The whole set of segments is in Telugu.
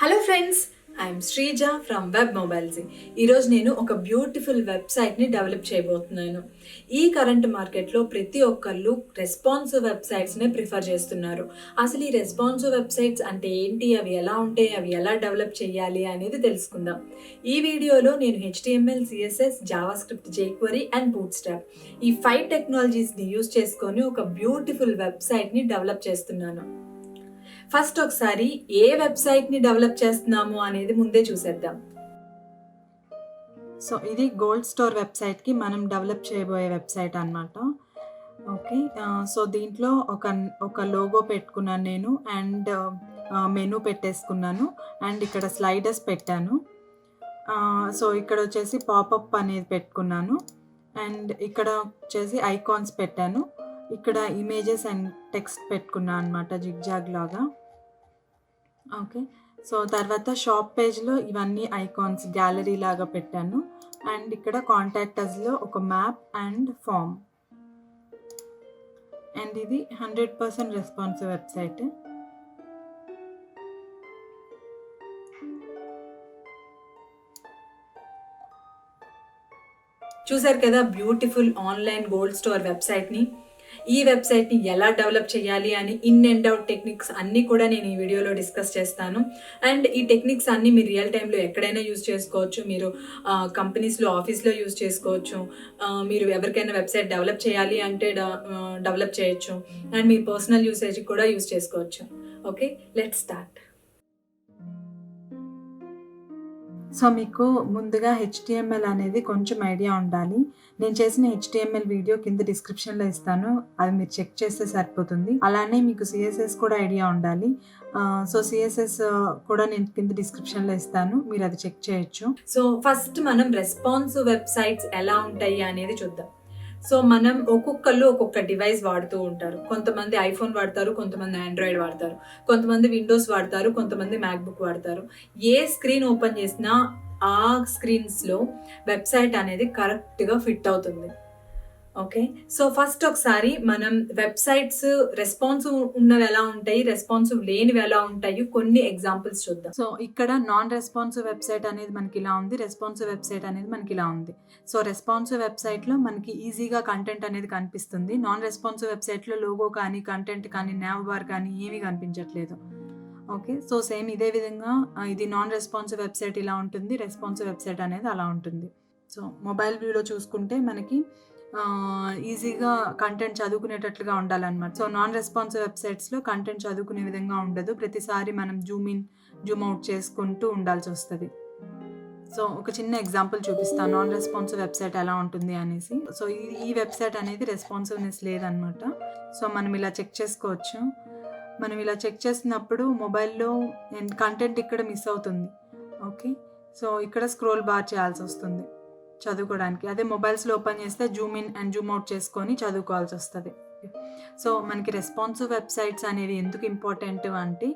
Hello friends, I'm Sreeja from web మొబైల్జీ. ఈరోజు నేను ఒక బ్యూటిఫుల్ వెబ్సైట్ని డెవలప్ చేయబోతున్నాను. ఈ కరెంట్ మార్కెట్లో ప్రతి ఒక్కళ్ళు రెస్పాన్సివ్ వెబ్సైట్స్నే ప్రిఫర్ చేస్తున్నారు. అసలు ఈ రెస్పాన్సివ్ వెబ్సైట్స్ అంటే ఏంటి, అవి ఎలా ఉంటాయి, అవి ఎలా డెవలప్ చేయాలి అనేది తెలుసుకుందాం. ఈ వీడియోలో నేను HTML, CSS, JavaScript, jQuery and bootstrap ఈ 5 టెక్నాలజీస్ని యూజ్ చేసుకొని ఒక బ్యూటిఫుల్ వెబ్సైట్ని డెవలప్ చేస్తున్నాను. ఫస్ట్ ఒకసారి ఏ వెబ్సైట్ని డెవలప్ చేస్తున్నాము అనేది ముందే చూసేద్దాం. సో ఇది గోల్డ్ స్టోర్ వెబ్సైట్కి మనం డెవలప్ చేయబోయే వెబ్సైట్ అనమాట. ఓకే, సో దీంట్లో ఒక లోగో పెట్టుకున్నాను నేను, అండ్ మెనూ పెట్టేసుకున్నాను, అండ్ ఇక్కడ స్లైడర్స్ పెట్టాను. సో ఇక్కడ వచ్చేసి పాపప్ అనేది పెట్టుకున్నాను, అండ్ ఇక్కడ వచ్చేసి ఐకాన్స్ పెట్టాను. ఇక్కడ ఇమేజెస్ అండ్ టెక్స్ట్ పెట్టుకున్నాను అనమాట, జిగ్జాగ్ లాగా. ఓకే, సో తర్వాత షాప్ పేజ్లో ఇవన్నీ ఐకాన్స్ గ్యాలరీ లాగా పెట్టాను, అండ్ ఇక్కడ కాంటాక్టర్స్లో ఒక మ్యాప్ అండ్ ఫామ్. అండ్ ఇది 100% రెస్పాన్సివ్ వెబ్సైట్. చూసారు కదా బ్యూటిఫుల్ ఆన్లైన్ గోల్డ్ స్టోర్ వెబ్సైట్ని. ఈ వెబ్సైట్ని ఎలా డెవలప్ చేయాలి అని ఇన్ అండ్ అవుట్ టెక్నిక్స్ అన్నీ కూడా నేను ఈ వీడియోలో డిస్కస్ చేస్తాను. అండ్ ఈ టెక్నిక్స్ అన్నీ మీరు రియల్ టైంలో ఎక్కడైనా యూజ్ చేసుకోవచ్చు. మీరు కంపెనీస్లో, ఆఫీస్లో యూజ్ చేసుకోవచ్చు. మీరు ఎవరికైనా వెబ్సైట్ డెవలప్ చేయాలి అంటే డెవలప్ చేయొచ్చు. అండ్ మీ పర్సనల్ యూసేజ్కి కూడా యూజ్ చేసుకోవచ్చు. Okay, let's start. సో మీకు ముందుగా HTML అనేది కొంచెం ఐడియా ఉండాలి. నేను చేసిన HTML వీడియో కింద డిస్క్రిప్షన్లో ఇస్తాను, అది మీరు చెక్ చేస్తే సరిపోతుంది. అలానే మీకు CSS కూడా ఐడియా ఉండాలి. సో CSS కూడా నేను కింద డిస్క్రిప్షన్లో ఇస్తాను, మీరు అది చెక్ చేయొచ్చు. సో ఫస్ట్ మనం రెస్పాన్సివ్ వెబ్సైట్స్ ఎలా ఉంటాయి అనేది చూద్దాం. సో మనం ఒక్కొక్కళ్ళు ఒక్కొక్క డివైస్ వాడుతూ ఉంటారు. కొంతమంది ఐఫోన్ వాడతారు, కొంతమంది ఆండ్రాయిడ్ వాడతారు, కొంతమంది విండోస్ వాడతారు, కొంతమంది మ్యాక్బుక్ వాడతారు. ఏ స్క్రీన్ ఓపెన్ చేసినా ఆ స్క్రీన్స్లో వెబ్సైట్ అనేది కరెక్ట్గా ఫిట్ అవుతుంది. ఓకే, సో ఫస్ట్ ఒకసారి మనం వెబ్సైట్స్ రెస్పాన్సివ్ ఉన్నవి ఎలా ఉంటాయి, రెస్పాన్సివ్ లేనివి ఎలా ఉంటాయి, కొన్ని ఎగ్జాంపుల్స్ చూద్దాం. సో ఇక్కడ నాన్ రెస్పాన్సివ్ వెబ్సైట్ అనేది మనకి ఇలా ఉంది, రెస్పాన్సివ్ వెబ్సైట్ అనేది మనకి ఇలా ఉంది. సో రెస్పాన్సివ్ వెబ్సైట్లో మనకి ఈజీగా కంటెంట్ అనేది కనిపిస్తుంది. నాన్ రెస్పాన్సివ్ వెబ్సైట్లో లోగో కానీ, కంటెంట్ కానీ, nav బార్ కానీ ఏమీ కనిపించట్లేదు. ఓకే, సో సేమ్ ఇదే విధంగా ఇది నాన్ రెస్పాన్సివ్ వెబ్సైట్ ఇలా ఉంటుంది, రెస్పాన్సివ్ వెబ్సైట్ అనేది అలా ఉంటుంది. సో మొబైల్ వ్యూలో చూసుకుంటే మనకి ఈజీగా కంటెంట్ చదువుకునేటట్లుగా ఉండాలన్నమాట. సో నాన్ రెస్పాన్సివ్ వెబ్సైట్స్లో కంటెంట్ చదువుకునే విధంగా ఉండదు, ప్రతిసారి మనం జూమ్ ఇన్ జూమ్ అవుట్ చేసుకుంటూ ఉండాల్సి వస్తుంది. సో ఒక చిన్న ఎగ్జాంపుల్ చూపిస్తాను నాన్ రెస్పాన్సివ్ వెబ్సైట్ ఎలా ఉంటుంది అనేసి. సో ఈ వెబ్సైట్ అనేది రెస్పాన్సివ్నెస్ లేదనమాట. సో మనం ఇలా చెక్ చేసుకోవచ్చు. మనం ఇలా చెక్ చేసినప్పుడు మొబైల్లో కంటెంట్ ఇక్కడ మిస్ అవుతుంది. ఓకే, సో ఇక్కడ స్క్రోల్ బార్ చేయాల్సి వస్తుంది చదువుకోవడానికి. అదే మొబైల్స్లో ఓపెన్ చేస్తే Zoom in and Zoom out చేసుకొని చదువుకోవాల్సి వస్తుంది. సో మనకి రెస్పాన్సివ్ వెబ్సైట్స్ అనేవి ఎందుకు ఇంపార్టెంట్ అంటే,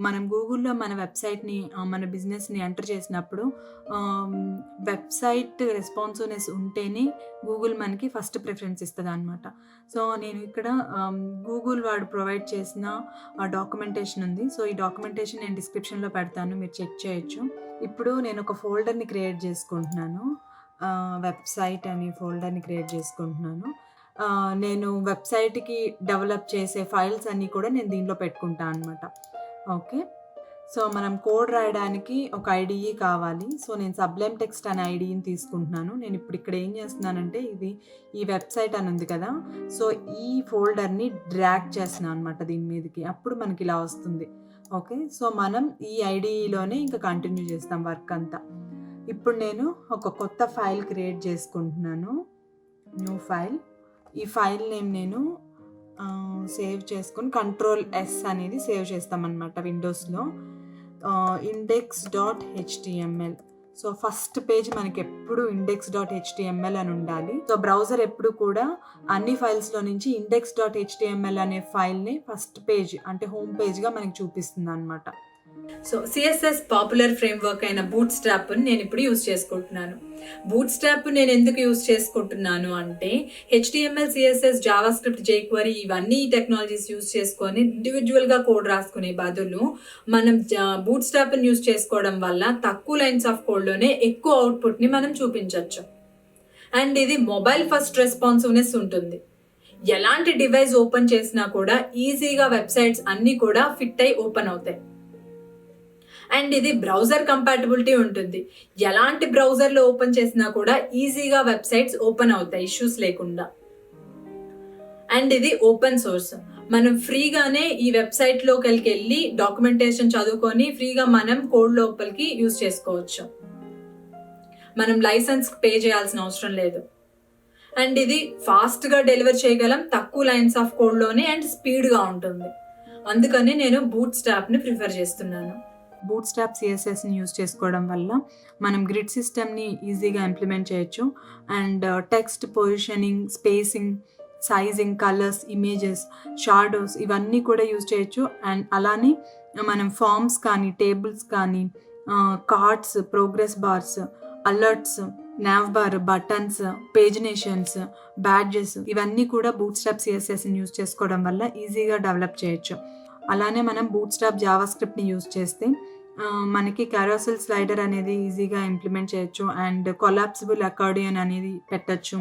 మనం గూగుల్లో మన వెబ్సైట్ని, మన బిజినెస్ని ఎంటర్ చేసినప్పుడు వెబ్సైట్ రెస్పాన్సివ్నెస్ ఉంటేనే గూగుల్ మనకి ఫస్ట్ ప్రిఫరెన్స్ ఇస్తుంది అనమాట. సో నేను ఇక్కడ గూగుల్ వాడు ప్రొవైడ్ చేసిన డాక్యుమెంటేషన్ ఉంది. సో ఈ డాక్యుమెంటేషన్ నేను డిస్క్రిప్షన్లో పెడతాను, మీరు చెక్ చేయొచ్చు. ఇప్పుడు నేను ఒక ఫోల్డర్ని క్రియేట్ చేసుకుంటున్నాను, వెబ్సైట్ అనే ఫోల్డర్ని క్రియేట్ చేసుకుంటున్నాను. నేను వెబ్సైట్కి డెవలప్ చేసే ఫైల్స్ అన్నీ కూడా నేను దీంట్లో పెట్టుకుంటాను అనమాట. ఓకే, సో మనం కోడ్ రాయడానికి ఒక IDE కావాలి. సో నేను సబ్లైమ్ టెక్స్ట్ అనే IDEని తీసుకుంటున్నాను. నేను ఇప్పుడు ఇక్కడ ఏం చేస్తున్నానంటే, ఈ వెబ్సైట్ అని ఉంది కదా, సో ఈ ఫోల్డర్ని డ్రాగ్ చేస్తున్నాను అనమాట దీని మీదకి, అప్పుడు మనకి ఇలా వస్తుంది. ఓకే, సో మనం ఈ IDEలోనే ఇంకా కంటిన్యూ చేస్తాం వర్క్ అంతా. ఇప్పుడు నేను ఒక కొత్త ఫైల్ క్రియేట్ చేసుకుంటున్నాను, న్యూ ఫైల్. ఈ ఫైల్ నేమ్ నేను సేవ్ చేసుకొని Ctrl+S అనేది సేవ్ చేస్తామన్నమాట విండోస్లో. index.html. సో ఫస్ట్ పేజ్ మనకి ఎప్పుడు index.html అని ఉండాలి. సో బ్రౌజర్ ఎప్పుడు కూడా అన్ని ఫైల్స్లో నుంచి index.html అనే ఫైల్ని ఫస్ట్ పేజ్ అంటే హోమ్ పేజ్గా మనకి చూపిస్తుంది అనమాట. సో CSS పాపులర్ ఫ్రేమ్వర్క్ అయిన బూట్స్ట్రాప్ని నేను ఇప్పుడు యూజ్ చేసుకుంటున్నాను. బూట్స్ట్రాప్ నేను ఎందుకు యూజ్ చేసుకుంటున్నాను అంటే HTML, CSS, జావాస్క్రిప్ట్, jQuery ఇవన్నీ టెక్నాలజీస్ యూజ్ చేసుకొని ఇండివిజువల్గా కోడ్ రాసుకునే బదులు మనం బూట్స్ట్రాప్ని యూజ్ చేసుకోవడం వల్ల తక్కువ లైన్స్ ఆఫ్ కోడ్లోనే ఎక్కువ అవుట్పుట్ని మనం చూపించవచ్చు. అండ్ ఇది మొబైల్ ఫస్ట్ రెస్పాన్సివ్నెస్ ఉంటుంది. ఎలాంటి డివైస్ ఓపెన్ చేసినా కూడా ఈజీగా వెబ్సైట్స్ అన్నీ కూడా ఫిట్ అయి ఓపెన్ అవుతాయి. అండ్ ఇది బ్రౌజర్ కంపాటబిలిటీ ఉంటుంది. ఎలాంటి బ్రౌజర్లో ఓపెన్ చేసినా కూడా ఈజీగా వెబ్సైట్స్ ఓపెన్ అవుతాయి ఇష్యూస్ లేకుండా. అండ్ ఇది ఓపెన్ సోర్స్. మనం ఫ్రీగానే ఈ వెబ్సైట్లోకి వెళ్ళి డాక్యుమెంటేషన్ చదువుకొని ఫ్రీగా మనం కోడ్ లోపలికి యూజ్ చేసుకోవచ్చు. మనం లైసెన్స్ పే చేయాల్సిన అవసరం లేదు. అండ్ ఇది ఫాస్ట్గా డెలివర్ చేయగలం, తక్కువ లైన్స్ ఆఫ్ కోడ్లోనే అండ్ స్పీడ్గా ఉంటుంది. అందుకని నేను బూట్స్ట్రాప్ని ప్రిఫర్ చేస్తున్నాను. బూట్స్ట్రాప్ సిఎస్ఎస్ని యూజ్ చేసుకోవడం వల్ల మనం గ్రిడ్ సిస్టమ్ని ఈజీగా ఇంప్లిమెంట్ చేయొచ్చు. And text positioning, spacing, sizing, colours, images, shadows ఇవన్నీ కూడా యూజ్ చేయొచ్చు. అండ్ అలానే మనం ఫార్మ్స్ కానీ, టేబుల్స్ కానీ, cards, progress bars, alerts, nav bar, buttons, paginations, badges ఇవన్నీ కూడా బూట్స్ట్రాప్ సిఎస్ఎస్ని యూజ్ చేసుకోవడం వల్ల ఈజీగా డెవలప్ చేయొచ్చు. అలానే మనం బూట్స్ట్రాప్ జావాస్క్రిప్ట్ని యూజ్ చేస్తే మనకి క్యారోసెల్ స్లైడర్ అనేది ఈజీగా ఇంప్లిమెంట్ చేయొచ్చు. అండ్ కొలాప్సిబుల్ అకార్డియన్ అనేది పెట్టచ్చు.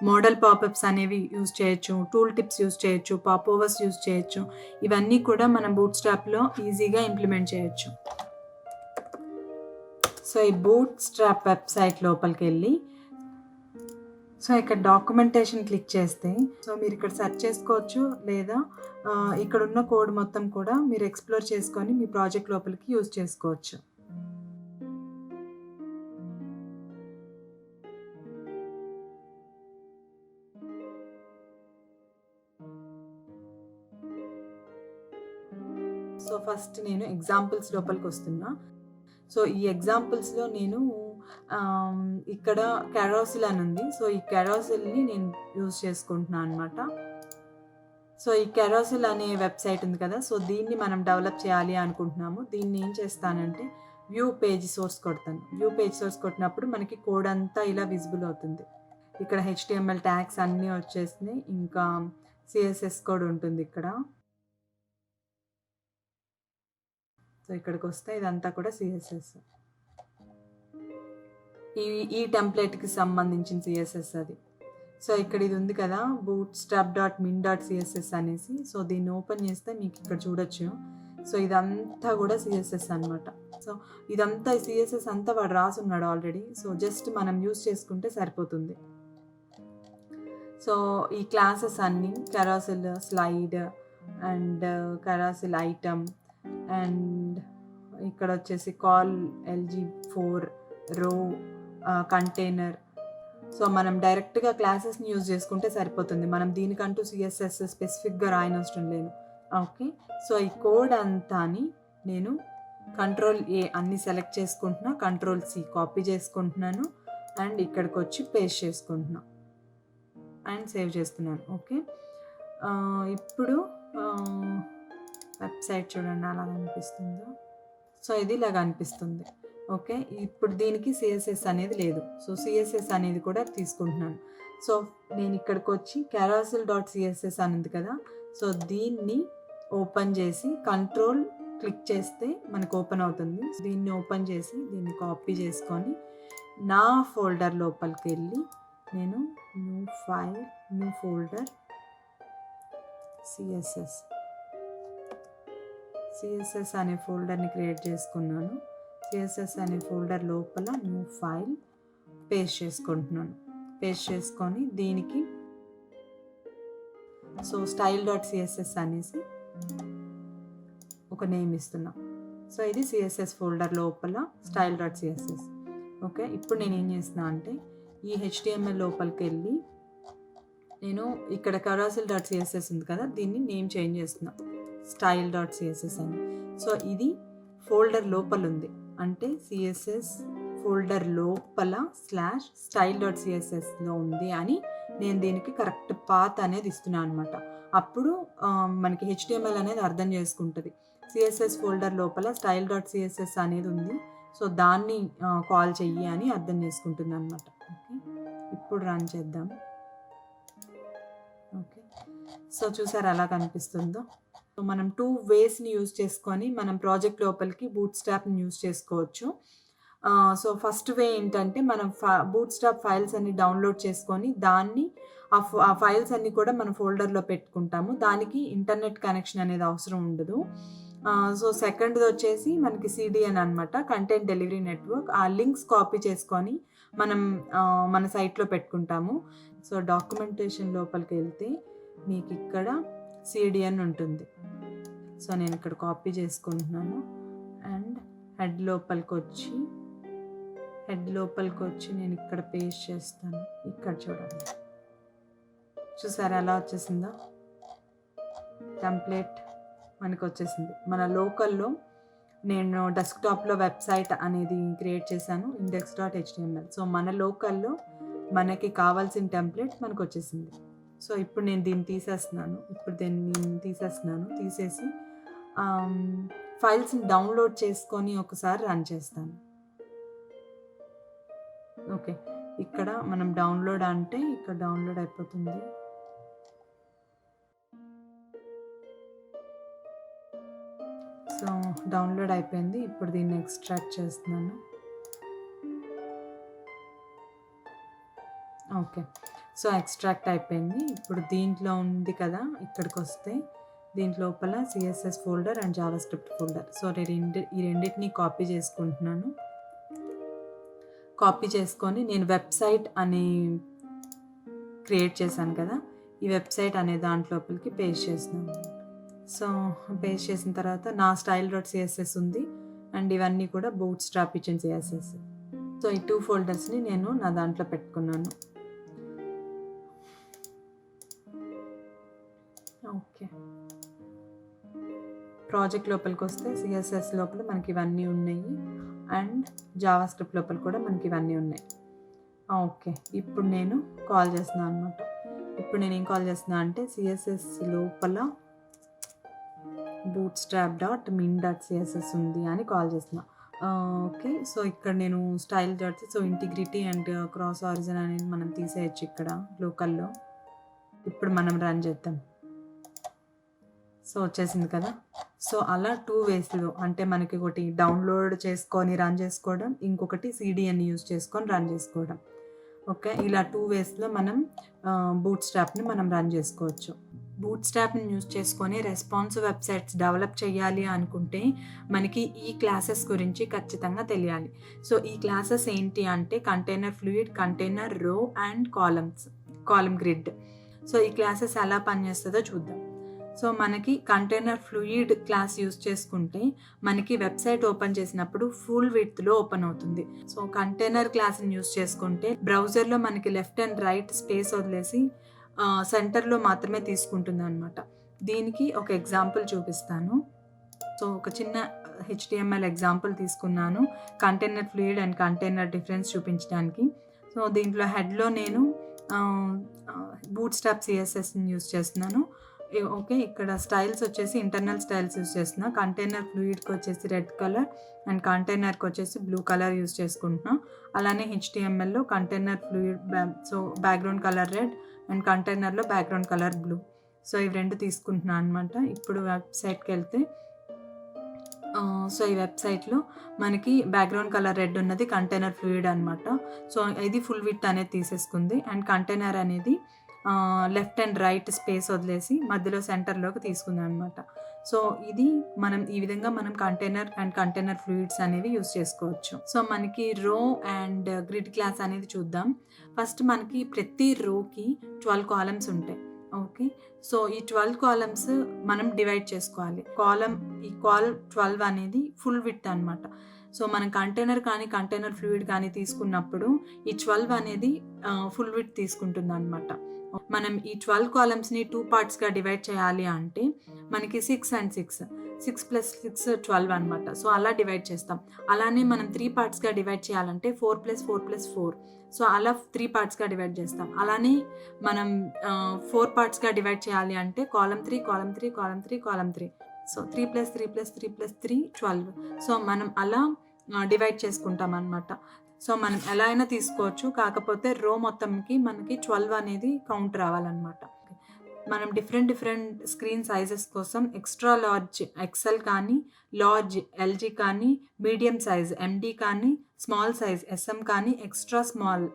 మోడల్ పాపప్స్ అనేవి యూజ్ చేయొచ్చు. టూల్ టిప్స్ యూజ్ చేయొచ్చు. పాపోవర్స్ యూజ్ చేయొచ్చు. ఇవన్నీ కూడా మనం బూట్స్ట్రాప్లో ఈజీగా ఇంప్లిమెంట్ చేయొచ్చు. సో ఈ బూట్స్ట్రాప్ వెబ్సైట్ లోపలికి వెళ్ళి సో ఇక్కడ డాక్యుమెంటేషన్ క్లిక్ చేస్తే సో మీరు ఇక్కడ సెర్చ్ చేసుకోవచ్చు, లేదా ఇక్కడ ఉన్న కోడ్ మొత్తం కూడా మీరు ఎక్స్ప్లోర్ చేసుకొని మీ ప్రాజెక్ట్ లోపలికి యూజ్ చేసుకోవచ్చు. సో ఫస్ట్ నేను ఎగ్జాంపుల్స్ లోపలికి వస్తున్నా. సో ఈ ఎగ్జాంపుల్స్లో నేను ఇక్కడ క్యారోసిల్ అని ఉంది. సో ఈ క్యారోసిల్ని నేను యూజ్ చేసుకుంటున్నాను అనమాట. సో ఈ క్యారోసిల్ అనే వెబ్సైట్ ఉంది కదా, సో దీన్ని మనం డెవలప్ చేయాలి అనుకుంటున్నాము. దీన్ని ఏం చేస్తానంటే వ్యూ పేజ్ సోర్స్ కొడతాను. వ్యూ పేజ్ సోర్స్ కొట్టినప్పుడు మనకి కోడ్ అంతా ఇలా విజిబుల్ అవుతుంది. ఇక్కడ HTML ట్యాగ్స్ అన్నీ వచ్చేసినాయి, ఇంకా CSS కోడ్ ఉంటుంది ఇక్కడ. సో ఇక్కడికి వస్తే ఇదంతా కూడా CSS. ఈ టెంప్లెట్కి సంబంధించిన CSS అది. సో ఇక్కడ ఇది ఉంది కదా bootstrap.min.css అనేసి. సో దీన్ని ఓపెన్ చేస్తే మీకు ఇక్కడ చూడొచ్చు. సో ఇదంతా కూడా CSS అనమాట. సో ఇదంతా CSS అంతా వాడు రాసున్నాడు ఆల్రెడీ. సో జస్ట్ మనం యూజ్ చేసుకుంటే సరిపోతుంది. సో ఈ క్లాసెస్ అన్నీ carousel, slide and carousel item and ఇక్కడ వచ్చేసి కాల్, LG4, రో, కంటైనర్. సో మనం డైరెక్ట్గా క్లాసెస్ని యూజ్ చేసుకుంటే సరిపోతుంది. మనం దీనికంటూ CSS స్పెసిఫిక్గా రాయనవసరం లేదు. ఓకే, సో ఈ కోడ్ అంతాని నేను Ctrl+A అన్ని సెలెక్ట్ చేసుకుంటున్నా, Ctrl+C కాపీ చేసుకుంటున్నాను అండ్ ఇక్కడికి వచ్చి పేస్ట్ చేసుకుంటున్నా అండ్ సేవ్ చేస్తున్నాను. ఓకే, ఇప్పుడు వెబ్సైట్ చూడండి అలా అనిపిస్తుందో. సో ఇది ఇలాగ అనిపిస్తుంది. ఓకే, ఇప్పుడు దీనికి CSS అనేది లేదు. సో CSS అనేది కూడా తీసుకుంటున్నాను. సో నేను ఇక్కడికి వచ్చి carousel.css అనేది కదా, సో దీన్ని ఓపెన్ చేసి కంట్రోల్ క్లిక్ చేస్తే మనకు ఓపెన్ అవుతుంది. దీన్ని ఓపెన్ చేసి దీన్ని కాపీ చేసుకొని నా ఫోల్డర్ లోపలికి వెళ్ళి నేను new file, new folder, CSS అనే ఫోల్డర్ని క్రియేట్ చేసుకున్నాను. CSS అనే ఫోల్డర్ లోపల న్యూ ఫైల్ పేస్ట్ చేసుకుంటున్నాను. పేస్ట్ చేసుకొని దీనికి సో style.css అనేసి ఒక నేమ్ ఇస్తున్నాం. సో ఇది CSS ఫోల్డర్ లోపల style.css. ఓకే, ఇప్పుడు నేను ఏం చేస్తున్నా అంటే ఈ HTML లోపలికి వెళ్ళి నేను ఇక్కడ carousel.css ఉంది కదా, దీన్ని నేమ్ చేంజ్ చేస్తున్నా style.css అని. సో ఇది ఫోల్డర్ లోపల ఉంది అంటే CSS ఫోల్డర్ లోపల /style.cssలో ఉంది అని నేను దీనికి కరెక్ట్ పాత్ అనేది ఇస్తున్నాను అనమాట. అప్పుడు మనకి HTML అనేది అర్థం చేసుకుంటుంది. CSS ఫోల్డర్ లోపల style.css అనేది ఉంది. సో దాన్ని కాల్ చెయ్యి అని అర్థం చేసుకుంటుంది అనమాట. ఓకే, ఇప్పుడు రన్ చేద్దాం. ఓకే, సో చూసారు ఎలా కనిపిస్తుందో. సో మనం 2 వేస్ని యూజ్ చేసుకొని మనం ప్రాజెక్ట్ లోపలికి బూట్ స్ట్రాప్ని యూజ్ చేసుకోవచ్చు. సో ఫస్ట్ వే ఏంటంటే మనం బూట్ స్ట్రాప్ ఫైల్స్ అన్ని డౌన్లోడ్ చేసుకొని దాన్ని ఆ ఫైల్స్ అన్ని కూడా మనం ఫోల్డర్లో పెట్టుకుంటాము. దానికి ఇంటర్నెట్ కనెక్షన్ అనేది అవసరం ఉండదు. సో సెకండ్ది వచ్చేసి మనకి CDN అనమాట, కంటెంట్ డెలివరీ నెట్వర్క్. ఆ లింక్స్ కాపీ చేసుకొని మనం మన సైట్లో పెట్టుకుంటాము. సో డాక్యుమెంటేషన్ లోపలికి వెళ్తే మీకు ఇక్కడ CDN ఉంటుంది. సో నేను ఇక్కడ కాపీ చేసుకుంటున్నాను అండ్ హెడ్ లోపలికి వచ్చి నేను ఇక్కడ పేస్ట్ చేస్తాను. ఇక్కడ చూడండి, చూసారా ఎలా వచ్చేసిందో టెంప్లెట్ మనకు వచ్చేసింది. మన లోకల్లో నేను డెస్క్టాప్లో వెబ్సైట్ అనేది క్రియేట్ చేశాను, index.html. సో మన లోకల్లో మనకి కావాల్సిన టెంప్లెట్ మనకు వచ్చేసింది. సో ఇప్పుడు నేను దీన్ని తీసేస్తున్నాను. తీసేసి ఫైల్స్ని డౌన్లోడ్ చేసుకొని ఒకసారి రన్ చేస్తాను. ఓకే, ఇక్కడ మనం డౌన్లోడ్ అంటే ఇక్కడ డౌన్లోడ్ అయిపోతుంది. సో డౌన్లోడ్ అయిపోయింది. ఇప్పుడు దీన్ని ఎక్స్ట్రాక్ట్ చేస్తున్నాను. ఓకే, సో ఎక్స్ట్రాక్ట్ అయిపోయింది. ఇప్పుడు దీంట్లో ఉంది కదా, ఇక్కడికి వస్తే దీంట్ లోపల CSS folder and JavaScript folder. So ఈ రెండింటిని కాపీ చేసుకుంటున్నాను. కాపీ చేసుకొని నేను వెబ్సైట్ అని క్రియేట్ చేశాను కదా, ఈ వెబ్సైట్ అనే దాంట్లోపలికి పేస్ట్ చేస్తున్నాను. సో పేస్ట్ చేసిన తర్వాత నా style.css ఉంది అండ్ ఇవన్నీ కూడా బూట్ స్ట్రాప్ ఇచ్చిన CSS. సో ఈ 2 ఫోల్డర్స్ని నేను నా దాంట్లో పెట్టుకున్నాను. ఓకే, ప్రాజెక్ట్ లోపలికి వస్తే CSS లోపల మనకి ఇవన్నీ ఉన్నాయి అండ్ జావాస్క్రిప్ట్ లోపల కూడా మనకి ఇవన్నీ ఉన్నాయి. ఓకే, ఇప్పుడు నేను కాల్ చేస్తున్నాను అనమాట. ఇప్పుడు నేను ఏం కాల్ చేస్తున్నా అంటే CSS లోపల bootstrap.min.css ఉంది అని కాల్ చేస్తున్నా. ఓకే, సో ఇక్కడ నేను style.css integrity and cross origin అనేది మనం తీసేయచ్చు ఇక్కడ లోకల్లో. ఇప్పుడు మనం రన్ చేద్దాం. సో వచ్చేసింది కదా. సో అలా 2 వేస్లో, అంటే మనకి ఒకటి డౌన్లోడ్ చేసుకొని రన్ చేసుకోవడం, ఇంకొకటి CDN యూజ్ చేసుకొని రన్ చేసుకోవడం. ఓకే, ఇలా 2 వేస్లో మనం బూట్ స్ట్రాప్ని మనం రన్ చేసుకోవచ్చు. బూట్ స్ట్రాప్ని యూజ్ చేసుకొని రెస్పాన్సివ్ వెబ్సైట్స్ డెవలప్ చేయాలి అనుకుంటే మనకి ఈ క్లాసెస్ గురించి ఖచ్చితంగా తెలియాలి. సో ఈ క్లాసెస్ ఏంటి అంటే కంటైనర్ ఫ్లూయిడ్, కంటైనర్ రో అండ్ కాలమ్ గ్రిడ్. సో ఈ క్లాసెస్ ఎలా పనిచేస్తుందో చూద్దాం. సో మనకి కంటైనర్ ఫ్లూయిడ్ క్లాస్ యూజ్ చేసుకుంటే మనకి వెబ్సైట్ ఓపెన్ చేసినప్పుడు ఫుల్ విడ్త్లో ఓపెన్ అవుతుంది. సో కంటైనర్ క్లాస్ని యూజ్ చేసుకుంటే బ్రౌజర్లో మనకి లెఫ్ట్ అండ్ రైట్ స్పేస్ వదిలేసి సెంటర్లో మాత్రమే తీసుకుంటుంది అనమాట. దీనికి ఒక ఎగ్జాంపుల్ చూపిస్తాను. సో ఒక చిన్న HTML ఎగ్జాంపుల్ తీసుకున్నాను container fluid and container difference చూపించడానికి. సో దీంట్లో హెడ్లో నేను బూట్ స్ట్రాప్ CSSని యూజ్ చేస్తున్నాను. ఓకే, ఇక్కడ స్టైల్స్ వచ్చేసి ఇంటర్నల్ స్టైల్స్ యూజ్ చేస్తున్నా. కంటైనర్ ఫ్లూయిడ్కి వచ్చేసి రెడ్ కలర్ అండ్ కంటైనర్కి వచ్చేసి బ్లూ కలర్ యూజ్ చేసుకుంటున్నా. అలానే HTMLలో container fluid so background colour red and కంటైనర్లో బ్యాక్గ్రౌండ్ కలర్ బ్లూ. సో ఇవి 2 తీసుకుంటున్నాను అనమాట. ఇప్పుడు వెబ్సైట్కి వెళ్తే సో ఈ వెబ్సైట్లో మనకి బ్యాక్గ్రౌండ్ కలర్ రెడ్ ఉన్నది కంటైనర్ ఫ్లూయిడ్ అనమాట. సో ఇది ఫుల్ విడ్త్ అనేది తీసేసుకుంది అండ్ కంటైనర్ అనేది లెఫ్ట్ అండ్ రైట్ స్పేస్ వదిలేసి మధ్యలో సెంటర్లోకి తీసుకుంది అనమాట. సో ఇది ఈ విధంగా మనం కంటైనర్ అండ్ కంటైనర్ ఫ్లూయిడ్స్ అనేవి యూజ్ చేసుకోవచ్చు. సో మనకి రో అండ్ గ్రిడ్ క్లాస్ అనేది చూద్దాం. ఫస్ట్ మనకి ప్రతి రోకి 12 కాలమ్స్ ఉంటాయి. ఓకే, సో ఈ 12 కాలమ్స్ మనం డివైడ్ చేసుకోవాలి. ఈ కాల్ 12 అనేది ఫుల్ విడ్త్ అనమాట. సో మనం కంటైనర్ కానీ కంటైనర్ ఫ్లూయిడ్ కానీ తీసుకున్నప్పుడు ఈ 12 అనేది ఫుల్ విడ్త్ తీసుకుంటుంది అనమాట. మనం ఈ 12 కాలమ్స్ని 2 పార్ట్స్గా డివైడ్ చేయాలి అంటే మనకి 6 and 6 + 6 12 అనమాట. సో అలా డివైడ్ చేస్తాం. అలానే మనం 3 పార్ట్స్గా డివైడ్ చేయాలంటే 4 + 4 + 4. సో అలా 3 పార్ట్స్గా డివైడ్ చేస్తాం. అలానే మనం 4 పార్ట్స్గా డివైడ్ చేయాలి అంటే column 3 column 3 column 3 column 3. So 3 + 3 + 3 + 3 12. So మనం అలా డివైడ్ చేసుకుంటాం అనమాట. సో మనం ఎలా అయినా తీసుకోవచ్చు, కాకపోతే రో మొత్తంకి మనకి 12 అనేది కౌంట్ రావాలన్నమాట. మనం డిఫరెంట్ స్క్రీన్ సైజెస్ కోసం ఎక్స్ట్రా లార్జ్ ఎక్సెల్ కానీ, లార్జ్ ఎల్జీ కానీ, మీడియం సైజ్ ఎండి కానీ, స్మాల్ సైజ్ ఎస్ఎం కానీ, ఎక్స్ట్రా స్మాల్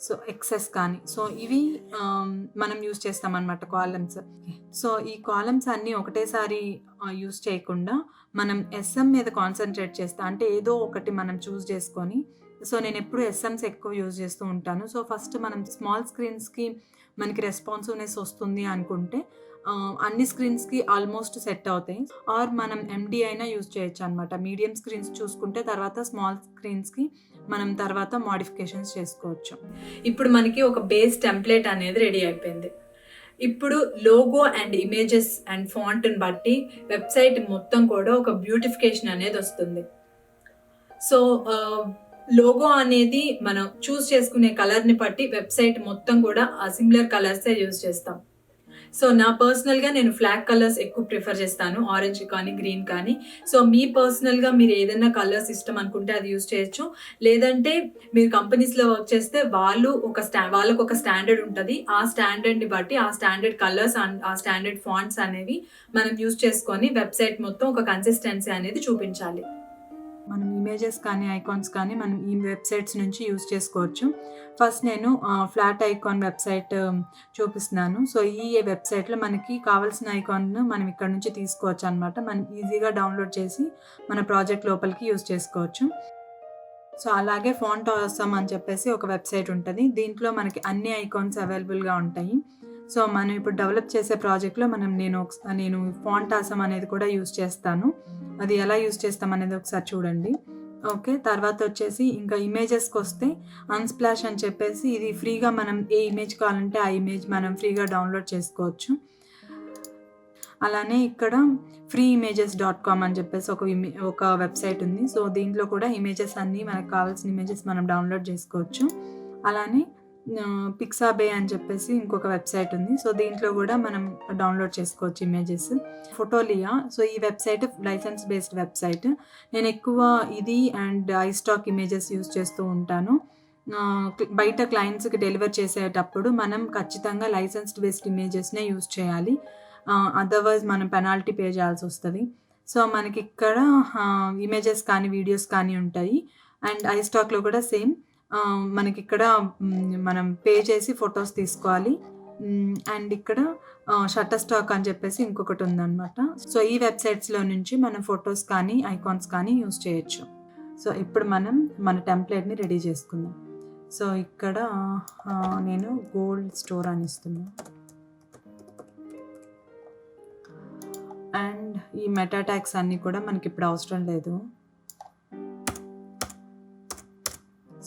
సో ఎక్సెస్ కానీ, సో ఇవి మనం యూస్ చేస్తామన్నమాట కాలమ్స్. సో ఈ కాలమ్స్ అన్నీ ఒకటేసారి యూస్ చేయకుండా మనం ఎస్ఎం మీద కాన్సన్ట్రేట్ చేస్తాం. అంటే ఏదో ఒకటి మనం చూస్ చేసుకొని, సో నేను ఎప్పుడు ఎస్ఎంస్ ఎక్కువ యూజ్ చేస్తూ ఉంటాను. సో ఫస్ట్ మనం స్మాల్ స్క్రీన్స్కి మనకి రెస్పాన్సివ్నెస్ వస్తుంది అనుకుంటే అన్ని స్క్రీన్స్కి ఆల్మోస్ట్ సెట్ అవుతాయి. ఆర్ మనం ఎండి అయినా యూజ్ చేయొచ్చు అనమాట. మీడియం స్క్రీన్స్ చూసుకుంటే తర్వాత స్మాల్ స్క్రీన్స్కి మనం తర్వాత మోడిఫికేషన్స్ చేసుకోవచ్చు. ఇప్పుడు మనకి ఒక బేస్ టెంప్లెట్ అనేది రెడీ అయిపోయింది. ఇప్పుడు లోగో అండ్ ఇమేజెస్ అండ్ ఫాంట్ని బట్టి వెబ్సైట్ మొత్తం కూడా ఒక బ్యూటిఫికేషన్ అనేది వస్తుంది. సో లోగో అనేది మనం చూస్ చేసుకునే కలర్ని బట్టి వెబ్సైట్ మొత్తం కూడా సిమిలర్ కలర్సే యూజ్ చేస్తాం. సో నా పర్సనల్గా నేను ఫ్లాగ్ కలర్స్ ఎక్కువ ప్రిఫర్ చేస్తాను, ఆరెంజ్ కానీ గ్రీన్ కానీ. సో మీ పర్సనల్గా మీరు ఏదైనా కలర్స్ ఇష్టం అనుకుంటే అది యూజ్ చేయొచ్చు. లేదంటే మీరు కంపెనీస్లో వర్క్ చేస్తే వాళ్ళకు ఒక స్టాండర్డ్ ఉంటుంది. ఆ స్టాండర్డ్ని బట్టి ఆ స్టాండర్డ్ కలర్స్ అండ్ ఆ స్టాండర్డ్ ఫాంట్స్ అనేవి మనం యూజ్ చేసుకొని వెబ్సైట్ మొత్తం ఒక కన్సిస్టెన్సీ అనేది చూపించాలి. మనం ఇమేజెస్ కానీ ఐకాన్స్ కానీ మనం ఈ వెబ్సైట్స్ నుంచి యూజ్ చేసుకోవచ్చు. ఫస్ట్ నేను ఫ్లాట్ ఐకాన్ వెబ్సైట్ చూపిస్తున్నాను. సో ఈ వెబ్సైట్లో మనకి కావాల్సిన ఐకాన్ను మనం ఇక్కడ నుంచి తీసుకోవచ్చు అనమాట. మనం ఈజీగా డౌన్లోడ్ చేసి మన ప్రాజెక్ట్ లోపలికి యూజ్ చేసుకోవచ్చు. సో అలాగే ఫాంట్ ఆసమ్ అని చెప్పేసి ఒక వెబ్సైట్ ఉంటుంది. దీంట్లో మనకి అన్ని ఐకాన్స్ అవైలబుల్గా ఉంటాయి. సో మనం ఇప్పుడు డెవలప్ చేసే ప్రాజెక్ట్లో నేను ఫాంట్ ఆసమ్ అనేది కూడా యూజ్ చేస్తాను. అది ఎలా యూజ్ చేస్తాం అనేది ఒకసారి చూడండి. ఓకే, తర్వాత వచ్చేసి ఇంకా ఇమేజెస్కి వస్తే అన్స్ప్లాష్ అని చెప్పేసి ఇది ఫ్రీగా మనం ఏ ఇమేజ్ కావాలంటే ఆ ఇమేజ్ మనం ఫ్రీగా డౌన్లోడ్ చేసుకోవచ్చు. అలానే ఇక్కడ freeimages.com అని చెప్పేసి ఒక వెబ్సైట్ ఉంది. సో దీంట్లో కూడా ఇమేజెస్ అన్నీ మనకు కావాల్సిన ఇమేజెస్ మనం డౌన్లోడ్ చేసుకోవచ్చు. అలానే పిక్సాబే అని చెప్పేసి ఇంకొక వెబ్సైట్ ఉంది. సో దీంట్లో కూడా మనం డౌన్లోడ్ చేసుకోవచ్చు ఇమేజెస్. ఫోటోలియా, సో ఈ వెబ్సైట్ లైసెన్స్ బేస్డ్ వెబ్సైట్. నేను ఎక్కువ ఇది అండ్ ఐస్టాక్ ఇమేజెస్ యూజ్ చేస్తూ ఉంటాను. బయట క్లయింట్స్కి డెలివర్ చేసేటప్పుడు మనం ఖచ్చితంగా లైసెన్స్డ్ బేస్డ్ ఇమేజెస్నే యూజ్ చేయాలి. అదర్వైజ్ మనం పెనాల్టీ పే చేయాల్సి వస్తుంది. సో మనకి ఇక్కడ ఇమేజెస్ కానీ వీడియోస్ కానీ ఉంటాయి. అండ్ ఐస్టాక్లో కూడా సేమ్ మనకి ఇక్కడ మనం పే చేసి ఫొటోస్ తీసుకోవాలి. అండ్ ఇక్కడ షట్టర్ స్టాక్ అని చెప్పేసి ఇంకొకటి ఉందన్నమాట. సో ఈ వెబ్సైట్స్లో నుంచి మనం ఫొటోస్ కానీ ఐకాన్స్ కానీ యూజ్ చేయొచ్చు. సో ఇప్పుడు మనం మన టెంప్లెట్ని రెడీ చేసుకుందాం. సో ఇక్కడ నేను గోల్డ్ స్టోర్ అని ఇస్తున్నాను. అండ్ ఈ మెటా ట్యాగ్స్ అన్నీ కూడా మనకి ఇప్పుడు అవసరం లేదు.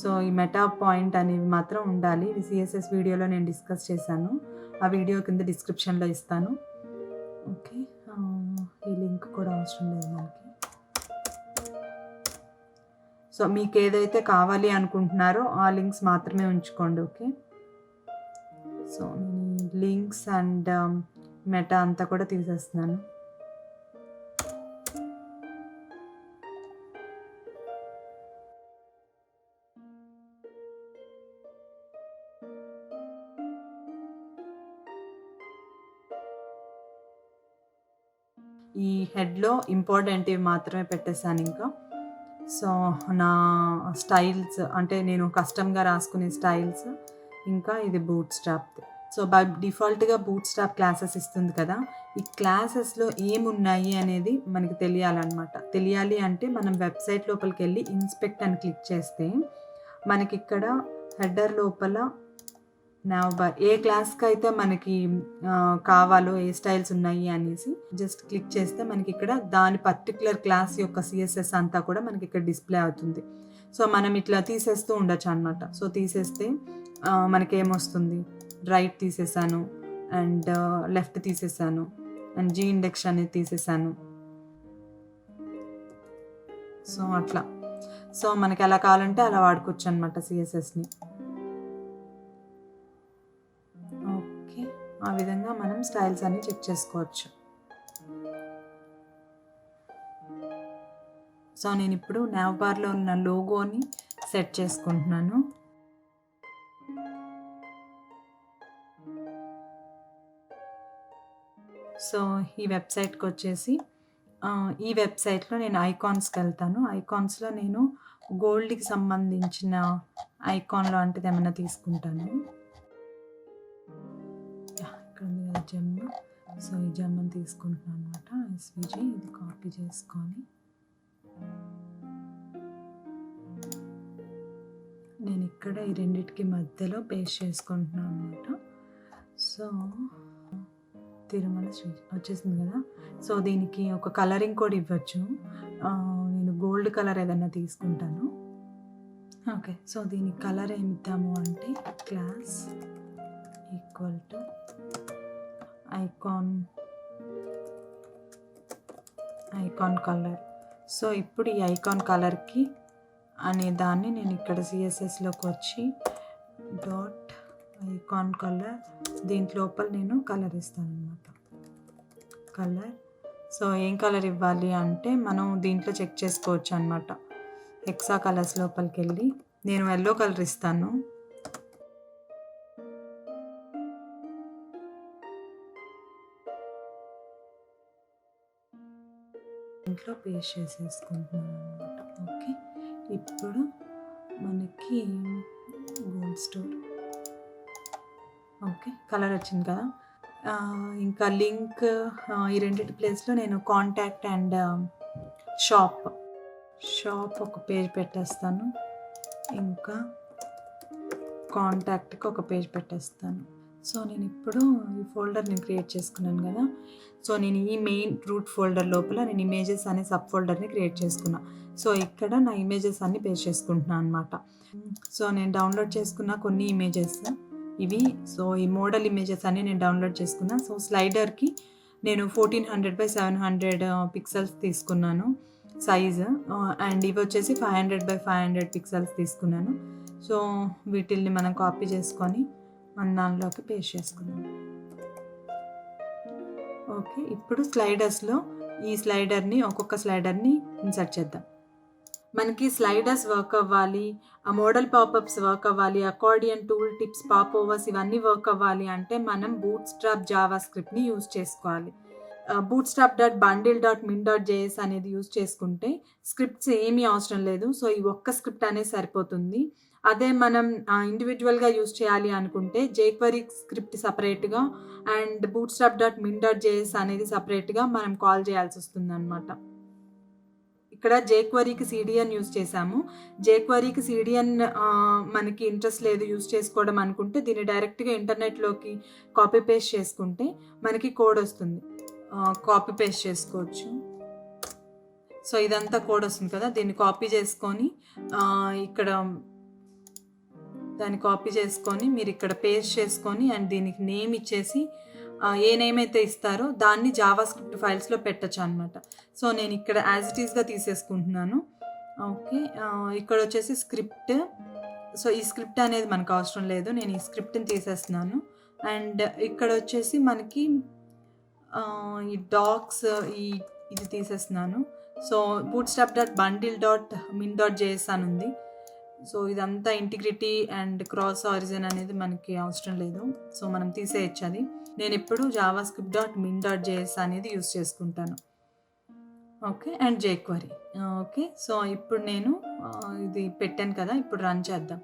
సో ఈ మెటా పాయింట్ అనేవి మాత్రం ఉండాలి. ఇది సిఎస్ఎస్ వీడియోలో నేను డిస్కస్ చేశాను. ఆ వీడియో కింద డిస్క్రిప్షన్లో ఇస్తాను. ఓకే, ఈ లింక్ కూడా అవసరం లేదు మనకి. సో మీకు ఏదైతే కావాలి అనుకుంటున్నారో ఆ లింక్స్ మాత్రమే ఉంచుకోండి. ఓకే, సో నేను లింక్స్ అండ్ మెటా అంతా కూడా తీసేస్తున్నాను. ఈ హెడ్లో ఇంపార్టెంటివ్ మాత్రమే పెట్టేశాను ఇంకా. సో నా స్టైల్స్ అంటే నేను కస్టమ్గా రాసుకునే స్టైల్స్, ఇంకా ఇది బూట్ స్ట్రాప్. సో బై డిఫాల్ట్గా బూట్ స్ట్రాప్ క్లాసెస్ ఇస్తుంది కదా, ఈ క్లాసెస్లో ఏమున్నాయి అనేది మనకి తెలియాలి అంటే మనం వెబ్సైట్ లోపలికి వెళ్ళి ఇన్స్పెక్ట్ అని క్లిక్ చేస్తే మనకి ఇక్కడ హెడర్ లోపల నావబార్ ఏ క్లాస్కి అయితే మనకి కావాలో ఏ స్టైల్స్ ఉన్నాయి అనేసి జస్ట్ క్లిక్ చేస్తే మనకి ఇక్కడ దాని పర్టికులర్ క్లాస్ యొక్క సిఎస్ఎస్ అంతా కూడా మనకి ఇక్కడ డిస్ప్లే అవుతుంది. సో మనం ఇట్లా తీసేస్తూ ఉండొచ్చు అనమాట. సో తీసేస్తే మనకేమొస్తుంది, రైట్ తీసేసాను అండ్ లెఫ్ట్ తీసేసాను అండ్ జీ ఇండెక్స్ అనేది తీసేసాను. సో అట్లా సో మనకి ఎలా కావాలంటే అలా వాడుకోవచ్చు అనమాట సిఎస్ఎస్ని. ఆ విధంగా మనం స్టైల్స్ అన్ని చెక్ చేసుకోవచ్చు. సో నేను ఇప్పుడు nav బార్లో ఉన్న లోగోని సెట్ చేసుకుంటున్నాను. సో ఈ వెబ్సైట్కి వచ్చేసి ఈ వెబ్సైట్లో నేను ఐకాన్స్కి వెళ్తాను. ఐకాన్స్లో నేను గోల్డ్కి సంబంధించిన ఐకాన్ లాంటిది ఏమైనా తీసుకుంటాను. ఇక్కడ ఉంది కదా జెమ్. సో ఈ జెమ్ని తీసుకుంటున్నాను అనమాట. SVG ఇది కాపీ చేసుకొని నేను ఇక్కడ ఈ రెండిటికి మధ్యలో పేస్ట్ చేసుకుంటున్నాను అనమాట. సో తిరుమల శ్రీ వచ్చేసింది కదా. సో దీనికి ఒక కలరింగ్ కూడా ఇవ్వచ్చు. నేను గోల్డ్ కలర్ ఏదైనా తీసుకుంటాను. ఓకే, సో దీనికి కలర్ ఏమి ఇద్దాము అంటే class equal to icon colour. So ఇప్పుడు ఈ ఐకాన్ కలర్కి అనే దాన్ని నేను ఇక్కడ CSSలోకి వచ్చి డాట్ ఐకాన్ కలర్ దీంట్లోపల నేను కలర్ ఇస్తాను అనమాట. కలర్. సో ఏం కలర్ ఇవ్వాలి అంటే మనం దీంట్లో చెక్ చేసుకోవచ్చు అనమాట. హెక్సా కలర్స్ లోపలికి వెళ్ళి నేను ఎల్లో కలర్ ఇస్తాను. దీంట్లో పేస్ట్ చేసేసుకుంటున్నాను అనమాట. ఓకే, ఇప్పుడు మనకి గోల్డ్ స్టోర్. ఓకే, కలర్ వచ్చింది కదా. ఇంకా లింక్ ఈ రెండింటి ప్లేస్లో నేను కాంటాక్ట్ అండ్ షాప్ ఒక పేజ్ పెట్టేస్తాను. ఇంకా కాంటాక్ట్కి ఒక పేజ్ పెట్టేస్తాను. సో నేను ఇప్పుడు ఈ ఫోల్డర్ని క్రియేట్ చేసుకున్నాను కదా. సో నేను ఈ మెయిన్ రూట్ ఫోల్డర్ లోపల నేను ఇమేజెస్ అనే సబ్ ఫోల్డర్ని క్రియేట్ చేసుకున్నా. సో ఇక్కడ నా ఇమేజెస్ అన్ని పేస్ట్ చేసుకుంటున్నాను అనమాట. సో నేను డౌన్లోడ్ చేసుకున్న కొన్ని ఇమేజెస్ ఇవి. సో ఈ మోడల్ ఇమేజెస్ అన్ని నేను డౌన్లోడ్ చేసుకున్నా. సో స్లైడర్కి నేను 1400x700 పిక్సెల్స్ తీసుకున్నాను సైజు. అండ్ ఇవి వచ్చేసి 500x500 పిక్సెల్స్ తీసుకున్నాను. సో వీటిల్ని మనం కాపీ చేసుకొని మన దానిలోకి పేస్ట్ చేసుకున్నాం. ఓకే, ఇప్పుడు స్లైడర్స్లో ఈ స్లైడర్ని ఒక్కొక్క స్లైడర్ని ఇన్సర్ట్ చేద్దాం. మనకి స్లైడర్స్ వర్క్ అవ్వాలి, ఆ మోడల్ పాపప్స్ వర్క్ అవ్వాలి, accordion tool tips pop overs ఇవన్నీ వర్క్ అవ్వాలి అంటే మనం బూట్స్ట్రాప్ జావా స్క్రిప్ట్ని యూజ్ చేసుకోవాలి. bootstrap.bundle.min.js అనేది యూజ్ చేసుకుంటే స్క్రిప్ట్స్ ఏమీ అవసరం లేదు. సో ఈ ఒక్క స్క్రిప్ట్ అనేది సరిపోతుంది. అదే మనం ఇండివిజువల్గా యూజ్ చేయాలి అనుకుంటే jQuery స్క్రిప్ట్ సపరేట్గా అండ్ bootstrap.min.js అనేది సపరేట్గా మనం కాల్ చేయాల్సి వస్తుంది అనమాట. ఇక్కడ jQueryకి CDN యూజ్ చేసాము. jQueryకి CDN మనకి ఇంట్రెస్ట్ లేదు యూజ్ చేసుకోవడం అనుకుంటే దీన్ని డైరెక్ట్గా ఇంటర్నెట్లోకి కాపీ పేస్ట్ చేసుకుంటే మనకి కోడ్ వస్తుంది. కాపీ పేస్ట్ చేసుకోవచ్చు. సో ఇదంతా కోడ్ వస్తుంది కదా, దీన్ని కాపీ చేసుకొని ఇక్కడ దాన్ని కాపీ చేసుకొని మీరు ఇక్కడ పేస్ట్ చేసుకొని అండ్ దీనికి నేమ్ ఇచ్చేసి ఏ నేమ్ అయితే ఇస్తారో దాన్ని జావా స్క్రిప్ట్ ఫైల్స్లో పెట్టచ్చు అనమాట. సో నేను ఇక్కడ యాజ్ ఇట్ ఈస్గా తీసేసుకుంటున్నాను. ఓకే, ఇక్కడ వచ్చేసి స్క్రిప్ట్. సో ఈ స్క్రిప్ట్ అనేది మనకు అవసరం లేదు, నేను ఈ స్క్రిప్ట్ని తీసేస్తున్నాను. అండ్ ఇక్కడ వచ్చేసి మనకి ఈ డాక్స్ ఇది తీసేస్తున్నాను. సో bootstrap.bundle.min.js అని ఉంది. సో ఇదంతా ఇంటిగ్రిటీ అండ్ క్రాస్ ఆరిజిన్ అనేది మనకి అవసరం లేదు. సో మనం తీసేయచ్చు అది. నేను ఇప్పుడు javascript.min.js అనేది యూస్ చేసుకుంటాను. Okay, and jQuery. Okay, so ఇప్పుడు నేను ఇది పెట్టాను కదా, ఇప్పుడు రన్ చేద్దాం.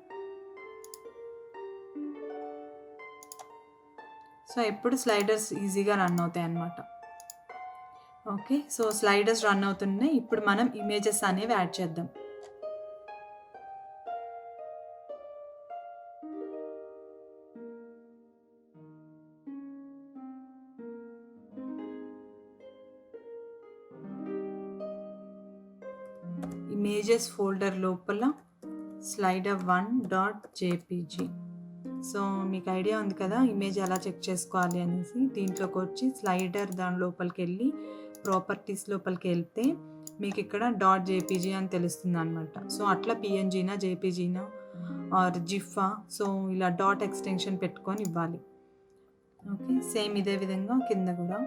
సో ఇప్పుడు స్లైడర్స్ ఈజీగా రన్ అవుతాయి అన్నమాట. ఓకే, సో స్లైడర్స్ రన్ అవుతున్నాయి. ఇప్పుడు మనం ఇమేజెస్ అనేవి యాడ్ చేద్దాం. ఇమేజెస్ ఫోల్డర్ లోపల slider1.jpg. సో మీకు ఐడియా ఉంది కదా ఇమేజ్ ఎలా చెక్ చేసుకోవాలి అనేసి. దీంట్లోకి వచ్చి స్లైడర్ దాని లోపలికి వెళ్ళి ప్రాపర్టీస్ లోపలికి వెళ్తే మీకు ఇక్కడ .jpg అని తెలుస్తుంది అనమాట. సో అట్లా PNGనా JPGనా ఆర్ జిఫా, సో ఇలా డాట్ ఎక్స్టెన్షన్ పెట్టుకొని ఇవ్వాలి. ఓకే, సేమ్ ఇదే విధంగా కింద కూడా.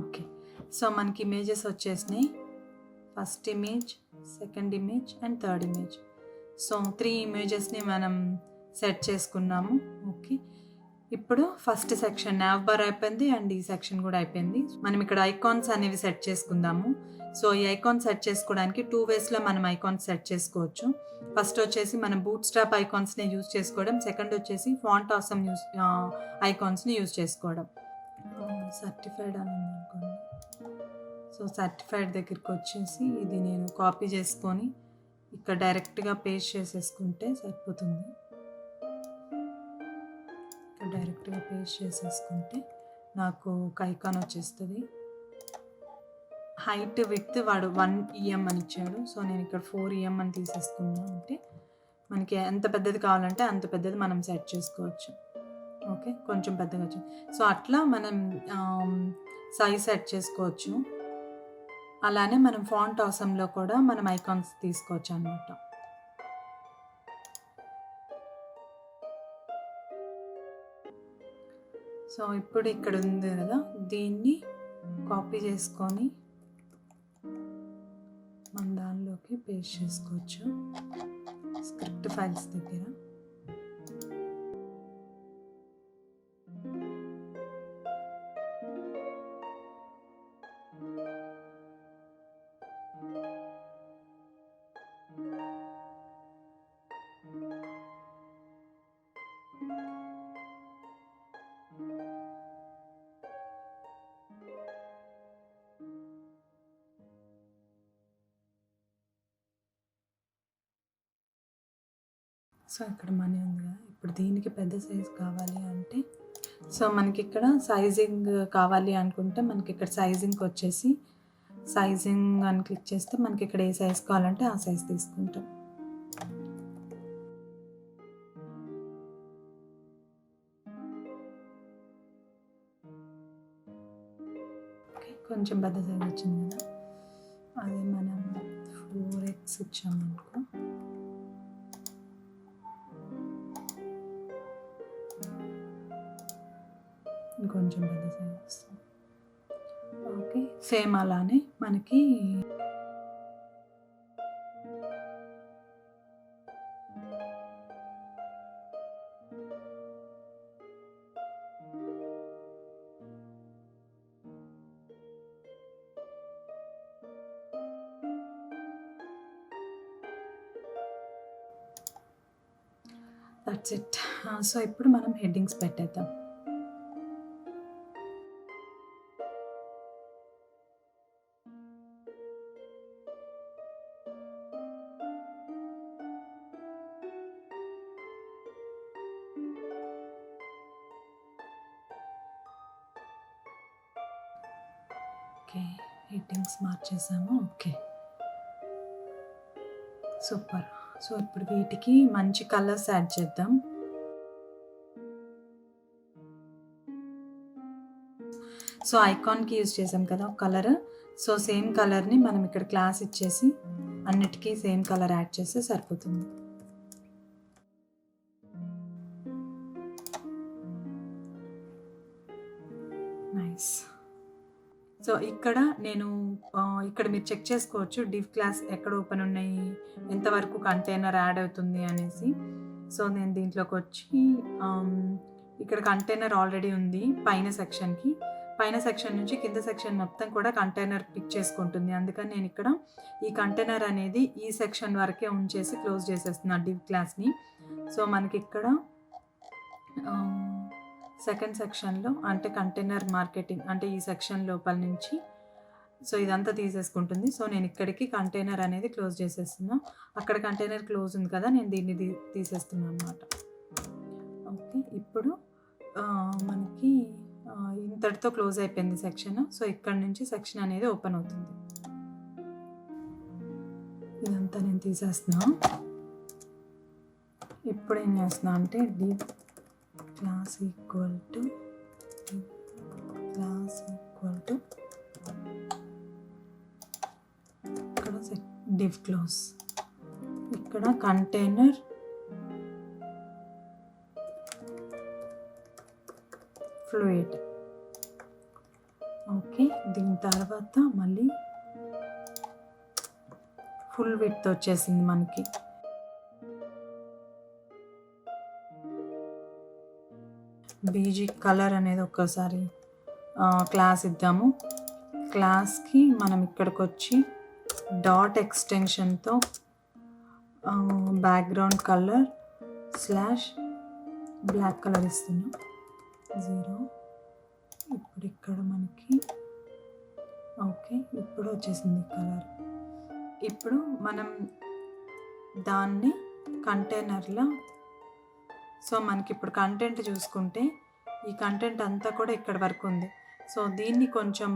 ఓకే. సో మనకి ఇమేజెస్ వచ్చేసినాయి. First image, second image and third image. So 3 ఇమేజెస్ని మనం సెట్ చేసుకున్నాము. ఓకే. ఇప్పుడు ఫస్ట్ సెక్షన్ nav బార్ అయిపోయింది అండ్ ఈ సెక్షన్ కూడా అయిపోయింది. మనం ఇక్కడ ఐకాన్స్ అనేవి సెట్ చేసుకుందాము. సో ఈ ఐకాన్ సెట్ చేసుకోవడానికి 2 వేస్లో మనం ఐకాన్స్ సెట్ చేసుకోవచ్చు. ఫస్ట్ వచ్చేసి మనం బూట్ స్ట్రాప్ ఐకాన్స్ని యూజ్ చేసుకోవడం, సెకండ్ వచ్చేసి ఫాంట్ ఆసమ్ ఐకాన్స్ని యూజ్ చేసుకోవడం. సర్టిఫైడ్ అని ఉంది అనుకోండి. సో సర్టిఫైడ్ దగ్గరికి వచ్చేసి ఇది నేను కాపీ చేసుకొని ఇక్కడ డైరెక్ట్గా పేస్ట్ చేసేసుకుంటే సరిపోతుంది. ఇక్కడ డైరెక్ట్గా పేస్ట్ చేసేసుకుంటే నాకు ఒక ఐకాన్ వచ్చేస్తుంది. హైట్ విడ్త్ వాడు 1 EM అని ఇచ్చాడు. సో నేను ఇక్కడ 4 EM అని తీసేసుకున్నాను. అంటే మనకి ఎంత పెద్దది కావాలంటే అంత పెద్దది మనం సెట్ చేసుకోవచ్చు. ఓకే, కొంచెం పెద్దగా వచ్చింది. సో అట్లా మనం సైజ్ సెట్ చేసుకోవచ్చు. అలానే మనం ఫాంట్ ఆసమ్లో కూడా మనం ఐకాన్స్ తీసుకోవచ్చు అన్నమాట. సో ఇప్పుడు ఇక్కడ ఉంది కదా, దీన్ని కాపీ చేసుకొని మన దానిలోకి పేస్ట్ చేసుకోవచ్చు స్క్రిప్ట్ ఫైల్స్ దగ్గర. సో ఇక్కడ మనీ ఉంది కదా, ఇప్పుడు దీనికి పెద్ద సైజ్ కావాలి అంటే సో మనకి ఇక్కడ సైజింగ్ కావాలి అనుకుంటే మనకి ఇక్కడ సైజింగ్కి వచ్చేసి సైజింగ్ అని క్లిక్ చేస్తే మనకి ఇక్కడ ఏ సైజ్ కావాలంటే ఆ సైజ్ తీసుకుంటాం. ఓకే, కొంచెం పెద్ద సైజ్ వచ్చింది కదా, అదే మనం 4x ఇచ్చామనుకో కొంచెం పెద్ద సైజ్ వస్తుంది. ఓకే, సేమ్ అలానే మనకి దట్స్ ఇట్. సో ఇప్పుడు మనం హెడ్డింగ్స్ పెట్టేద్దాం. ఓకే, హెడ్డింగ్స్ మార్చేసాము. Okay, super. సో ఇప్పుడు వీటికి మంచి కలర్స్ యాడ్ చేద్దాం. సో ఐకాన్కి యూజ్ చేసాం కదా కలర్, సో సేమ్ కలర్ని మనం ఇక్కడ క్లాస్ ఇచ్చేసి అన్నిటికీ సేమ్ కలర్ యాడ్ చేస్తే సరిపోతుంది. నైస్. సో ఇక్కడ నేను ఇక్కడ మీరు చెక్ చేసుకోవచ్చు div క్లాస్ ఎక్కడ ఓపెన్ ఉన్నాయి, ఎంతవరకు కంటైనర్ యాడ్ అవుతుంది అనేసి. సో నేను దీంట్లోకి వచ్చి ఇక్కడ కంటైనర్ ఆల్రెడీ ఉంది పైన సెక్షన్కి. పైన సెక్షన్ నుంచి కింద సెక్షన్ మొత్తం కూడా కంటైనర్ పిక్ చేసుకుంటుంది. అందుకని నేను ఇక్కడ ఈ కంటైనర్ అనేది ఈ సెక్షన్ వరకే ఉంచేసి క్లోజ్ చేసేస్తున్నాను div క్లాస్ని. సో మనకి ఇక్కడ సెకండ్ సెక్షన్లో అంటే కంటైనర్ మార్కెటింగ్ అంటే ఈ సెక్షన్ లోపల నుంచి సో ఇదంతా తీసేసుకుంటుంది. సో నేను ఇక్కడికి కంటైనర్ అనేది క్లోజ్ చేసేస్తున్నా. అక్కడ కంటైనర్ క్లోజ్ ఉంది కదా, నేను దీన్ని తీసేస్తున్నాను అన్నమాట. ఓకే, ఇప్పుడు మనకి ఇంతటితో క్లోజ్ అయిపోయింది సెక్షన్. సో ఇక్కడ నుంచి సెక్షన్ అనేది ఓపెన్ అవుతుంది. ఇదంతా నేను తీసేస్తున్నా. ఇప్పుడు ఏం చేస్తున్నా అంటే div క్లాస్ ఈక్వల్ టు ఇక్కడ div క్లోజ్, ఇక్కడ కంటైనర్ ఫ్లూయిడ్. ఓకే, దీని తర్వాత మళ్ళీ ఫుల్ విడ్త్ వచ్చేసింది మనకి. బీజీ కలర్ అనేది ఒక్కసారి క్లాస్ ఇద్దాము. క్లాస్కి మనం ఇక్కడికి వచ్చి డాట్ ఎక్స్టెన్షన్తో బ్యాక్గ్రౌండ్ కలర్ / బ్లాక్ కలర్ ఇస్తున్నాం 0. ఇప్పుడు ఇక్కడ మనకి ఓకే, ఇప్పుడు వచ్చేసింది కలర్. ఇప్పుడు మనం దాన్ని కంటైనర్లో, సో మనకి ఇప్పుడు కంటెంట్ చూసుకుంటే ఈ కంటెంట్ అంతా కూడా ఇక్కడ వరకు ఉంది. సో దీన్ని కొంచెం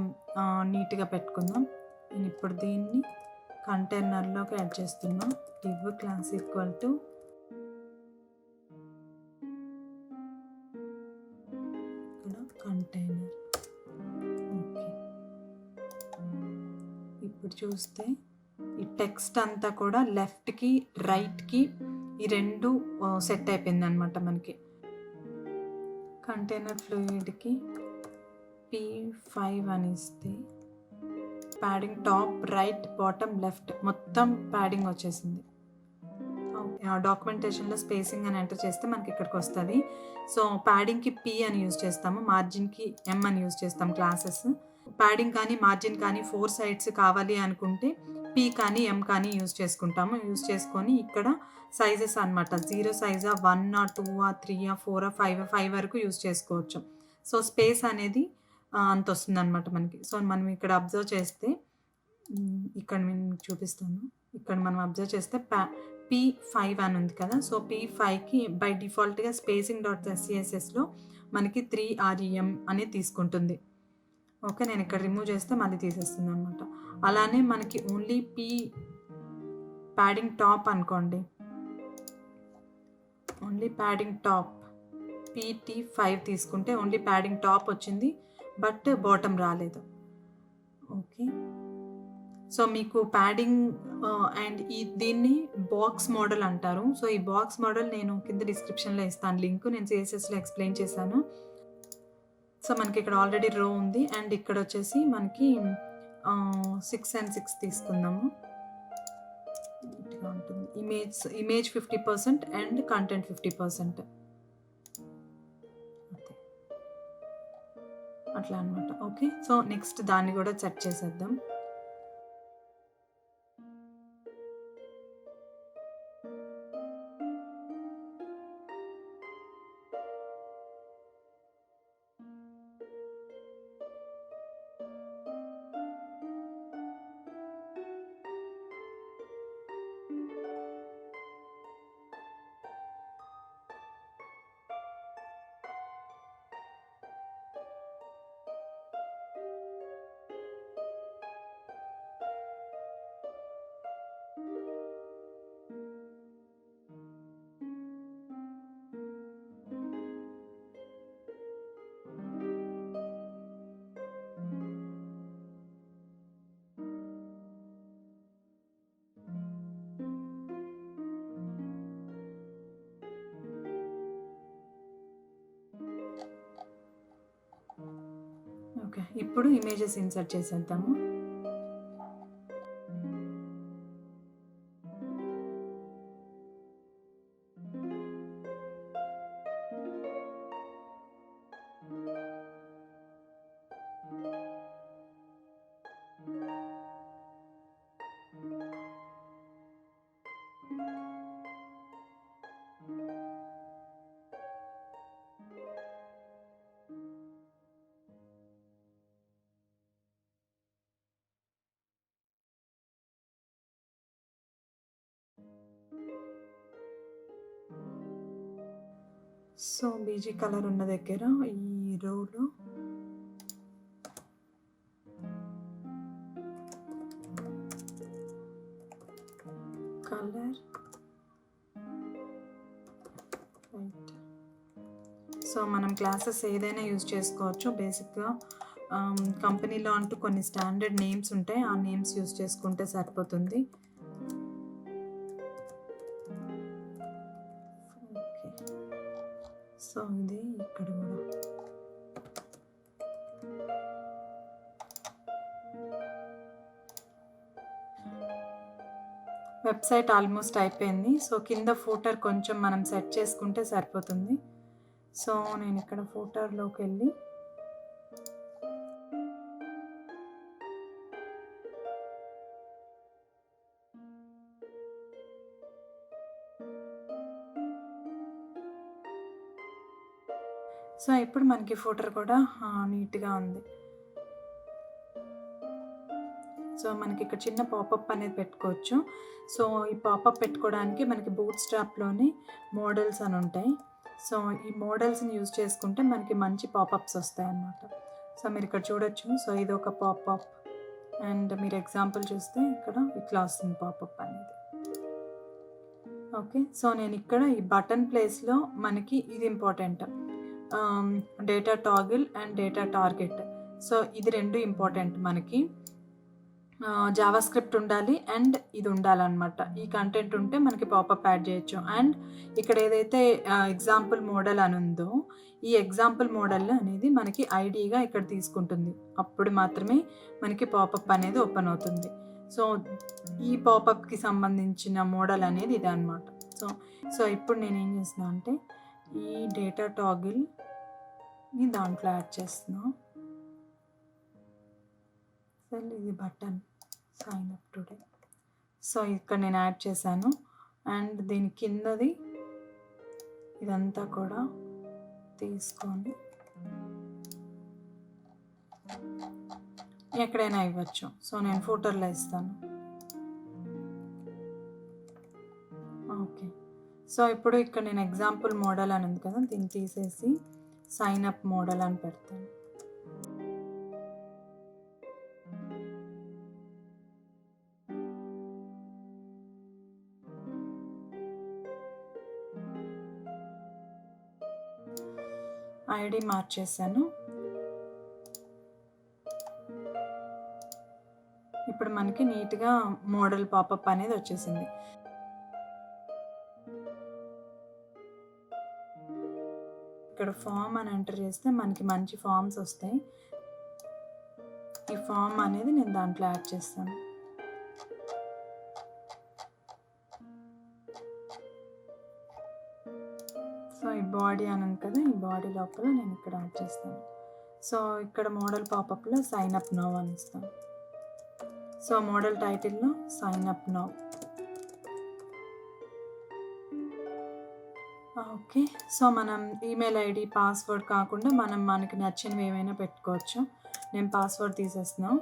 నీట్గా పెట్టుకుందాం. నేను ఇప్పుడు దీన్ని కంటైనర్లోకి యాడ్ చేస్తున్నా. div class ఈక్వల్ టు ఇక్కడ కంటైనర్. ఓకే, ఇప్పుడు చూస్తే ఈ టెక్స్ట్ అంతా కూడా లెఫ్ట్కి రైట్కి ఈ రెండు సెట్ అయిపోయింది అనమాట మనకి. కంటైనర్ ఫ్లూయిడ్కి P5 అని ఇస్తే padding top right bottom left మొత్తం ప్యాడింగ్ వచ్చేసింది. డాక్యుమెంటేషన్లో స్పేసింగ్ అని ఎంటర్ చేస్తే మనకి ఇక్కడికి వస్తుంది. సో ప్యాడింగ్కి P అని యూజ్ చేస్తాము, మార్జిన్కి M అని యూజ్ చేస్తాం క్లాసెస్. ప్యాడింగ్ కానీ మార్జిన్ కానీ 4 సైడ్స్ కావాలి అనుకుంటే P కానీ M కానీ యూజ్ చేసుకుంటాము. యూజ్ చేసుకొని ఇక్కడ సైజెస్ అనమాట, 0 సైజా, 1 2 3 4 5 వరకు యూజ్ చేసుకోవచ్చు. సో స్పేస్ అనేది అంత వస్తుంది అనమాట మనకి. సో మనం ఇక్కడ అబ్జర్వ్ చేస్తే, ఇక్కడ నేను చూపిస్తాను, ఇక్కడ మనం అబ్జర్వ్ చేస్తే P5 అని ఉంది కదా. సో P5కి బై డిఫాల్ట్గా spacing.scssలో మనకి 3 rem అనేది తీసుకుంటుంది. ఓకే, నేను ఇక్కడ రిమూవ్ చేస్తే మళ్ళీ తీసేస్తుంది అనమాట. అలానే మనకి ఓన్లీ ప్యాడింగ్ టాప్ అనుకోండి, ఓన్లీ ప్యాడింగ్ టాప్ PT5 తీసుకుంటే ఓన్లీ ప్యాడింగ్ టాప్ వచ్చింది, బట్ బాటమ్ రాలేదు. ఓకే, సో మీకు ప్యాడింగ్ అండ్ దీన్ని బాక్స్ మోడల్ అంటారు. సో ఈ బాక్స్ మోడల్ నేను కింద డిస్క్రిప్షన్లో ఇస్తాను లింక్, నేను CSSలో ఎక్స్ప్లెయిన్ చేశాను. సో మనకి ఇక్కడ ఆల్రెడీ రో ఉంది అండ్ ఇక్కడ వచ్చేసి మనకి 6 and 6 తీసుకుందాము. ఇట్లా ఉంటుంది. ఇమేజ్ 50% అండ్ కంటెంట్ 50%, అట్లా అనమాట. ఓకే, సో నెక్స్ట్ దాన్ని కూడా సెట్ చేసేద్దాం. ఓకే, ఇప్పుడు ఇమేజెస్ ఇన్సర్ట్ చేసేద్దాము. సో బీజీ కలర్ ఉన్న దగ్గర ఈ రోలో కలర్ రైట్. సో మనం క్లాసెస్ ఏదైనా యూజ్ చేసుకోవచ్చు. బేసిక్గా కంపెనీలో అంటూ కొన్ని స్టాండర్డ్ నేమ్స్ ఉంటాయి, ఆ నేమ్స్ యూజ్ చేసుకుంటే సరిపోతుంది. సో ఇది ఇక్కడ కూడా వెబ్సైట్ ఆల్మోస్ట్ అయిపోయింది. సో కింద ఫూటర్ కొంచెం మనం సెట్ చేసుకుంటే సరిపోతుంది. సో నేను ఇక్కడ ఫూటర్లోకి వెళ్ళి సో ఇప్పుడు మనకి ఫూటర్ కూడా నీట్గా ఉంది. సో మనకి ఇక్కడ చిన్న పాపప్ అనేది పెట్టుకోవచ్చు. సో ఈ పాపప్ పెట్టుకోవడానికి మనకి బూట్ స్ట్రాప్లోని మోడల్స్ అని ఉంటాయి. సో ఈ మోడల్స్ని యూజ్ చేసుకుంటే మనకి మంచి పాపప్స్ వస్తాయి అన్నమాట. సో మీరు ఇక్కడ చూడొచ్చు. సో ఇది ఒక పాపప్ అండ్ మీరు ఎగ్జాంపుల్ చూస్తే ఇక్కడ ఇట్లా వస్తుంది పాపప్ అనేది. ఓకే, సో నేను ఇక్కడ ఈ బటన్ ప్లేస్లో మనకి ఇది important, data toggle and data target. So ఇది రెండు ఇంపార్టెంట్ మనకి. జావా స్క్రిప్ట్ ఉండాలి అండ్ ఇది ఉండాలన్నమాట. ఈ కంటెంట్ ఉంటే మనకి పాపప్ యాడ్ చేయొచ్చు. అండ్ ఇక్కడ ఏదైతే ఎగ్జాంపుల్ మోడల్ అని ఉందో ఈ ఎగ్జాంపుల్ మోడల్ అనేది మనకి ఐడిగా ఇక్కడ తీసుకుంటుంది. అప్పుడు మాత్రమే మనకి పాపప్ అనేది ఓపెన్ అవుతుంది. సో ఈ పాపప్కి సంబంధించిన మోడల్ అనేది ఇదే అనమాట. సో ఇప్పుడు నేను ఏం చేస్తున్నా అంటే ఈ డేటా టాగిల్ని దాంట్లో యాడ్ చేస్తున్నా. ఇది button sign up today. So ఇక్కడ నేను యాడ్ చేశాను. అండ్ దీని కిందది ఇదంతా కూడా తీసుకొని ఎక్కడైనా ఇవ్వచ్చు. సో నేను ఫూటర్లో ఇస్తాను. ఓకే, సో ఇప్పుడు ఇక్కడ నేను ఎగ్జాంపుల్ మోడల్ అని ఉంది కదా, దీన్ని తీసేసి సైన్ అప్ మోడల్ అని పెడతాను. ఐడి మార్చేసాను. ఇప్పుడు మనకి నీట్గా మోడల్ పాపప్ అనేది వచ్చేసింది. ఇక్కడ ఫామ్ అని ఎంటర్ చేస్తే మనకి మంచి ఫామ్స్ వస్తాయి. ఈ ఫామ్ అనేది నేను దాంట్లో యాడ్ చేస్తాను. సో ఈ బాడీ అని ఉంది కదా, ఈ బాడీ లోపల నేను ఇక్కడ యాడ్ చేస్తాను. సో ఇక్కడ మోడల్ పాపప్లో సైన్ అప్ నౌ అని ఇస్తాను. సో మోడల్ టైటిల్లో sign up now. Okay, so మనం ఈమెయిల్ ఐడి పాస్వర్డ్ కాకుండా మనకి నచ్చినవి ఏమైనా పెట్టుకోవచ్చు. నేను పాస్వర్డ్ తీసేస్తున్నాను.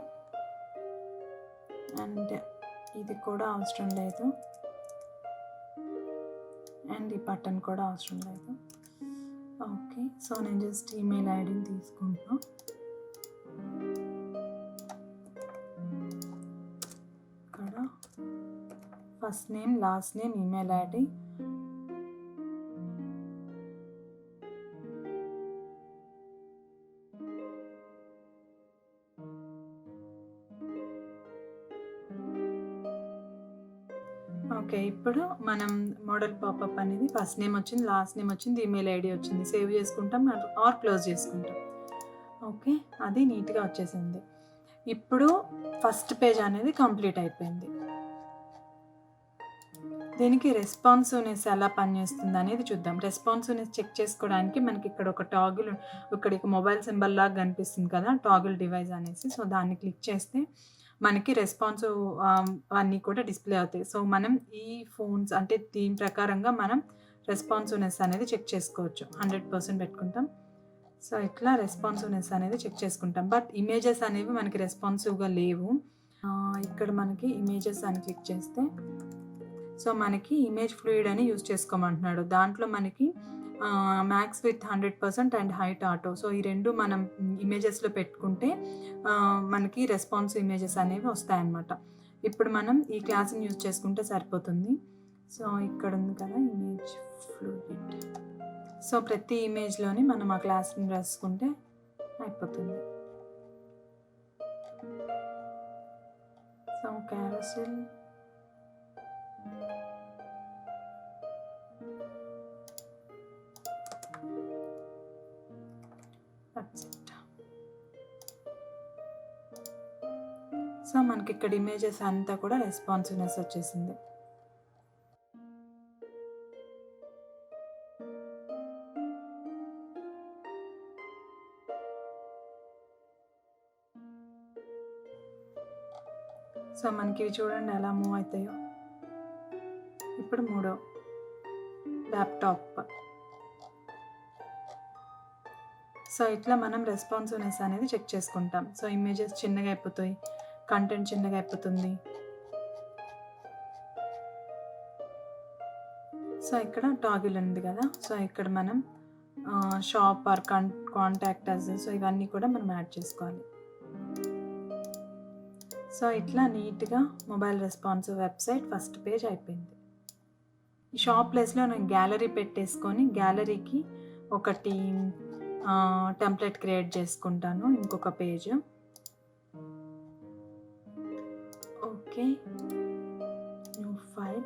అండ్ ఇది కూడా అవసరం లేదు. అండ్ ఈ బటన్ కూడా అవసరం లేదు. ఓకే, సో నేను జస్ట్ ఈమెయిల్ ఐడిని తీసుకుంటున్నాను. ఇక్కడ first name, last name, email ID. Okay, ఇప్పుడు మనం మోడల్ పాపప్ అనేది ఫస్ట్ నేమ్ వచ్చింది, లాస్ట్ నేమ్ వచ్చింది, ఈమెయిల్ ఐడి వచ్చింది. సేవ్ చేసుకుంటాం ఆర్ క్లోజ్ చేసుకుంటాం. ఓకే, అది నీట్గా వచ్చేసింది. ఇప్పుడు ఫస్ట్ పేజ్ అనేది కంప్లీట్ అయిపోయింది. దీనికి రెస్పాన్సివ్నెస్ ఎలా పనిచేస్తుంది అనేది చూద్దాం. రెస్పాన్సివ్నెస్ చెక్ చేసుకోవడానికి మనకి ఇక్కడ ఒక టాగిల్, ఇక్కడ మొబైల్ సింబల్ లాగా కనిపిస్తుంది కదా, టాగిల్ డివైస్ అనేసి. సో దాన్ని క్లిక్ చేస్తే మనకి రెస్పాన్సివ్ అన్నీ కూడా డిస్ప్లే అవుతాయి. సో మనం ఈ ఫోన్స్ అంటే దీని ప్రకారంగా మనం రెస్పాన్సివ్నెస్ అనేది చెక్ చేసుకోవచ్చు. 100% పెట్టుకుంటాం. సో ఇట్లా రెస్పాన్సివ్నెస్ అనేది చెక్ చేసుకుంటాం. బట్ ఇమేజెస్ అనేవి మనకి రెస్పాన్సివ్గా లేవు. ఇక్కడ మనకి ఇమేజెస్ అని క్లిక్ చేస్తే సో మనకి ఇమేజ్ ఫ్లూయిడ్ అని యూజ్ చేసుకోమంటున్నాడు. దాంట్లో మనకి max with 100% and height auto. So ఈ రెండు మనం ఇమేజెస్లో పెట్టుకుంటే మనకి రెస్పాన్సివ్ ఇమేజెస్ అనేవి వస్తాయన్నమాట. ఇప్పుడు మనం ఈ క్లాస్ని యూజ్ చేసుకుంటే సరిపోతుంది. సో ఇక్కడ ఉంది కదా ఇమేజ్ ఫ్లూయిడ్. సో ప్రతి ఇమేజ్లోని మనం ఆ క్లాస్ని రాసుకుంటే అయిపోతుంది. సో క్యారసిల్, సో మనకి ఇక్కడ ఇమేజెస్ అంతా కూడా రెస్పాన్సివ్నెస్ వచ్చేసింది. సో మనకి ఇవి చూడండి ఎలా మూవ్ అవుతాయో. ఇప్పుడు మూడో ల్యాప్టాప్. సో ఇట్లా మనం రెస్పాన్సివ్నెస్ అనేది చెక్ చేసుకుంటాం. సో ఇమేజెస్ చిన్నగా అయిపోతాయి, కంటెంట్ చిన్నగా అయిపోతుంది. సో ఇక్కడ టాగిల్ ఉంది కదా, సో ఇక్కడ మనం షాప్ ఆర్ కాంటాక్టర్స్, సో ఇవన్నీ కూడా మనం యాడ్ చేసుకోవాలి. సో ఇట్లా నీట్గా mobile responsive website first page అయిపోయింది. ఈ షాప్ ప్లేస్లో నేను గ్యాలరీ పెట్టేసుకొని గ్యాలరీకి ఒకటి టెంప్లెట్ క్రియేట్ చేసుకుంటాను, ఇంకొక page. Okay, new file.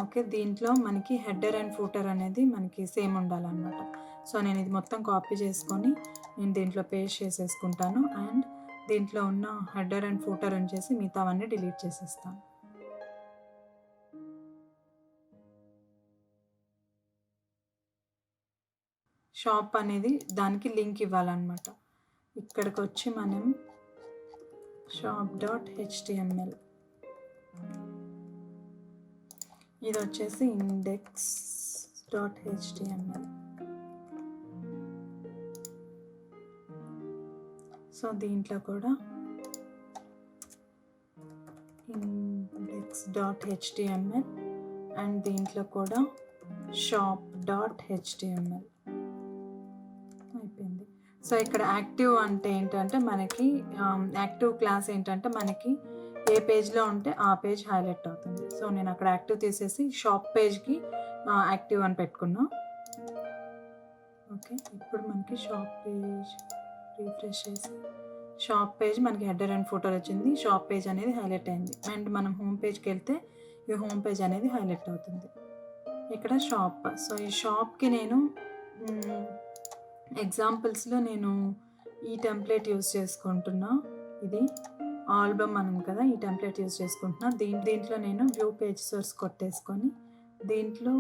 Okay, దీంట్లో మనకి హెడర్ అండ్ ఫూటర్ అనేది మనకి సేమ్ ఉండాలన్నమాట. సో నేను ఇది మొత్తం కాపీ చేసుకొని నేను దీంట్లో పేస్ట్ చేసేసుకుంటాను. అండ్ దీంట్లో ఉన్న హెడర్ అండ్ ఫూటర్ ఉంచేసి మిగతావన్నీ డిలీట్ చేసేస్తాను. షాప్ అనేది దానికి లింక్ ఇవ్వాలన్నమాట. ఇక్కడికి వచ్చి మనం shop.html, ఇది వచ్చేసి index.html. సో దీంట్లో కూడా index.html అండ్ దీంట్లో కూడా shop.html అయిపోయింది. సో ఇక్కడ యాక్టివ్ అంటే ఏంటంటే మనకి యాక్టివ్ క్లాస్ ఏంటంటే మనకి ఏ పేజ్లో ఉంటే ఆ పేజ్ హైలైట్ అవుతుంది. సో నేను అక్కడ యాక్టివ్ తీసేసి షాప్ పేజ్కి యాక్టివ్ అని పెట్టుకున్నా. ఓకే, ఇప్పుడు మనకి షాప్ పేజ్ రీఫ్రెష్ చేసి షాప్ పేజ్ మనకి హెడర్ అండ్ ఫోటోలు వచ్చింది. షాప్ పేజ్ అనేది హైలైట్ అయింది. అండ్ మనం హోమ్ పేజ్కి వెళ్తే ఈ హోమ్ పేజ్ అనేది హైలైట్ అవుతుంది. ఇక్కడ షాప్. సో ఈ షాప్కి నేను ఎగ్జాంపుల్స్లో నేను ఈ టెంప్లెట్ యూస్ చేసుకుంటున్నా. ఇది ఆల్బమ్ అనం కదా, ఈ టెంప్లెట్ యూస్ చేసుకుంటున్నా. దీంట్లో నేను వ్యూ పేజ్ సోర్స్ కొట్టేసుకొని దీంట్లో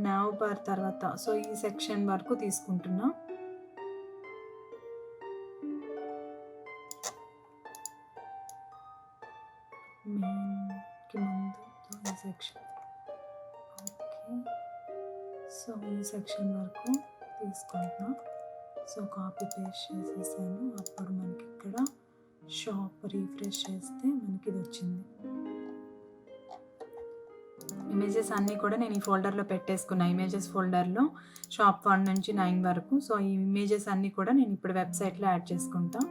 నావ్ బార్ తర్వాత సో ఈ సెక్షన్ వరకు తీసుకుంటున్నా. మెయిన్కి ముందు ఈ సెక్షన్. ఓకే, సో ఈ సెక్షన్ వరకు తీసుకుంటున్నా. సో కాపీ పేస్ట్ చేసేసాను. అప్పుడు మనకి ఇక్కడ షాప్ రీఫ్రెష్ చేస్తే మనకి ఇది వచ్చింది. ఇమేజెస్ అన్నీ కూడా నేను ఈ ఫోల్డర్లో పెట్టేసుకున్నా. ఇమేజెస్ ఫోల్డర్లో షాప్ 1 నుంచి 9 వరకు. సో ఈ ఇమేజెస్ అన్నీ కూడా నేను ఇప్పుడు వెబ్సైట్లో యాడ్ చేసుకుంటా.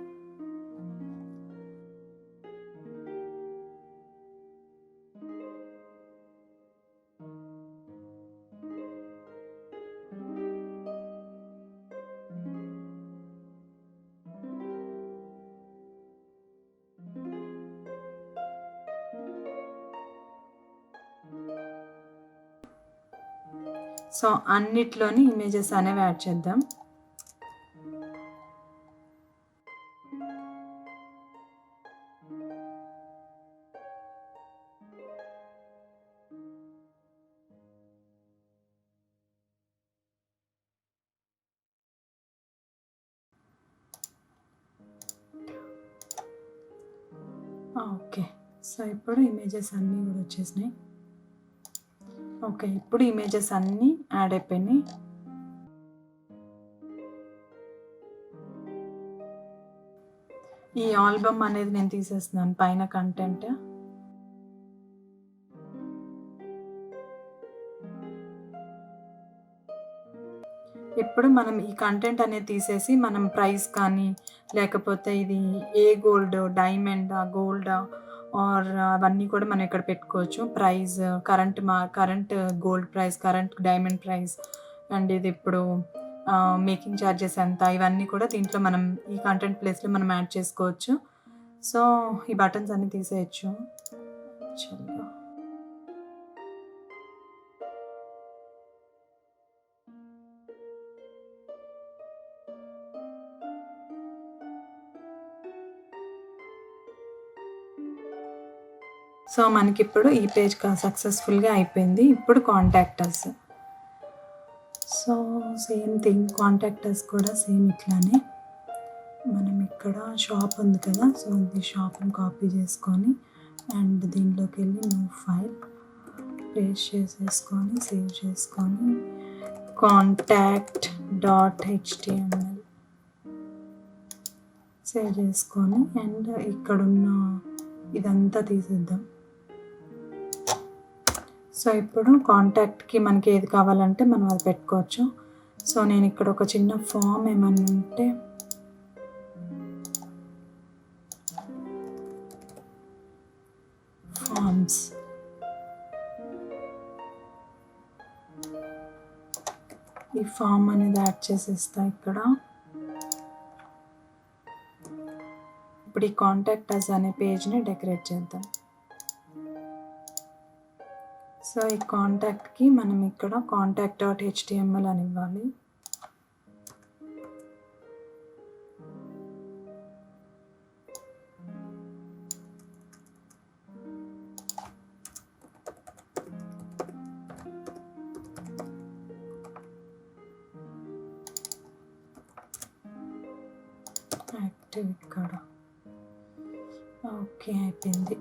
సో అన్నిట్లోని ఇమేజెస్ అనేవి యాడ్ చేద్దాం. ఓకే, సో ఇప్పుడు ఇమేజెస్ అన్నీ కూడా వచ్చేసినాయి. ఓకే, ఇప్పుడు ఇమేజెస్ అన్నీ యాడ్ అయిపోయినాయి. ఈ ఆల్బమ్ అనేది నేను తీసేస్తున్నాను పైన కంటెంట్. ఇప్పుడు మనం ఈ కంటెంట్ అనేది తీసేసి మనం ప్రైస్ కానీ లేకపోతే ఇది ఏ గోల్డ్, డైమండా, గోల్డా ఆర్ అవన్నీ కూడా మనం ఇక్కడ పెట్టుకోవచ్చు. Price, current gold price, current diamond price, and ఇది ఇప్పుడు మేకింగ్ ఛార్జెస్ ఎంత, ఇవన్నీ కూడా దీంట్లో మనం ఈ కంటెంట్ ప్లేస్లో మనం యాడ్ చేసుకోవచ్చు. సో ఈ బటన్స్ అన్నీ తీసేయచ్చు. చలో, సో మనకి ఇప్పుడు ఈ పేజ్ సక్సెస్ఫుల్గా అయిపోయింది. ఇప్పుడు contact us. So same thing కాంటాక్టర్స్ కూడా సేమ్ ఇట్లానే మనం ఇక్కడ షాప్ ఉంది కదా, సో ఈ షాప్ని కాపీ చేసుకొని అండ్ దీంట్లోకి వెళ్ళి న్యూ ఫైల్ పేస్ట్ చేసేసుకొని సేవ్ చేసుకొని contact.html సేవ్ చేసుకొని అండ్ ఇక్కడున్న ఇదంతా తీసేద్దాం. సో ఇప్పుడు కాంటాక్ట్కి మనకి ఏది కావాలంటే మనం అది పెట్టుకోవచ్చు. సో నేను ఇక్కడ ఒక చిన్న ఫామ్ ఏమన్నా ఉంటే ఫార్మ్స్ ఈ ఫామ్ అనేది యాడ్ చేసేస్తా ఇక్కడ. ఇప్పుడు ఈ కాంటాక్ట్ అస్ అనే పేజ్ని డెకరేట్ చేద్దాం. సో ఈ కాంటాక్ట్కి మనం ఇక్కడ contact.html అని ఇవ్వాలి. యాక్టివ్ ఇక్కడ ఓకే అయిపోయింది.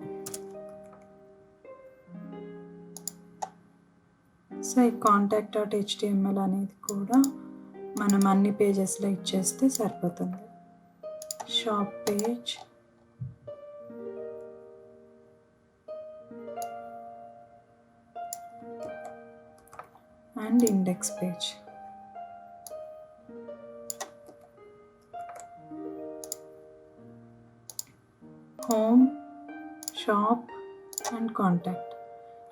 సో ఈ contact.html అనేది కూడా మనం అన్ని పేజెస్లో ఇచ్చేస్తే సరిపోతుంది. Shop page and index page. Home, shop and contact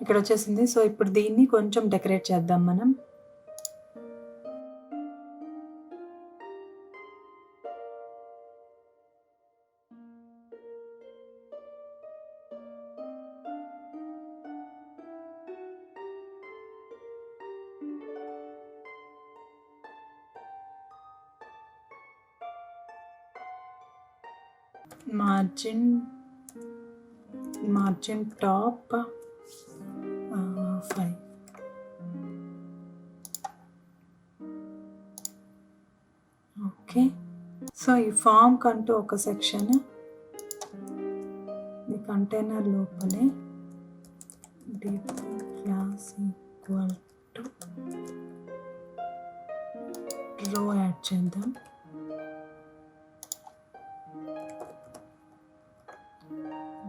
ఇక్కడ వచ్చేసింది. సో ఇప్పుడు దీన్ని కొంచెం డెకరేట్ చేద్దాం మనం. Margin top 5. ఓకే సో ఈ ఫామ్ కంటూ ఒక సెక్షన్ ఈ కంటైనర్ లోపలే డిఫ్ క్లాస్ ఈక్వల్ టు రో యాడ్ చేద్దాం.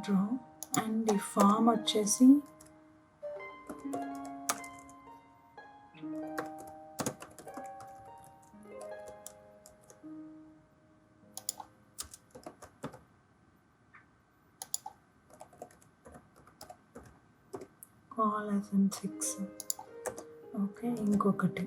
డ్రా అండ్ ఈ ఫామ్ వచ్చేసి కాల్ as in 6. ఓకే ఇంకొకటి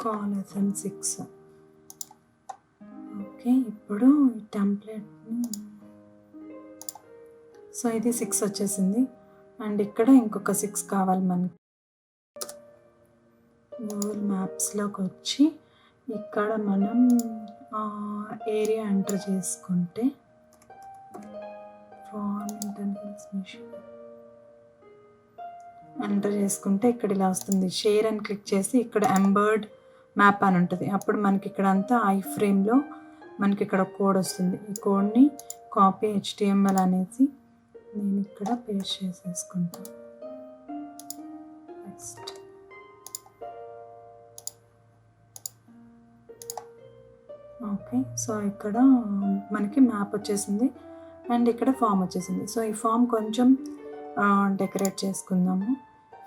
కాల్ as in 6. ఓకే ఇప్పుడు ఈ టెంప్లెట్ని సో ఇది 6 వచ్చేసింది అండ్ ఇక్కడ ఇంకొక 6 కావాలి మనకి. గూగుల్ మ్యాప్స్లోకి వచ్చి ఇక్కడ మనం ఏరియా ఎంటర్ చేసుకుంటే ఎంటర్ చేసుకుంటే ఇక్కడ ఇలా వస్తుంది. షేర్ అని క్లిక్ చేసి ఇక్కడ ఎంబర్డ్ మ్యాప్ అని ఉంటుంది. అప్పుడు మనకి ఇక్కడ అంతా ఐ ఫ్రేమ్లో మనకి ఇక్కడ కోడ్ వస్తుంది. ఈ కోడ్ని కాపీ HTML అనేసి నేను ఇక్కడ పేస్ట్ చేసేసుకుంటాను. నెక్స్ట్ ఓకే సో ఇక్కడ మనకి మ్యాప్ వచ్చేసింది అండ్ ఇక్కడ ఫామ్ వచ్చేసింది. సో ఈ ఫామ్ కొంచెం డెకరేట్ చేసుకుందాము.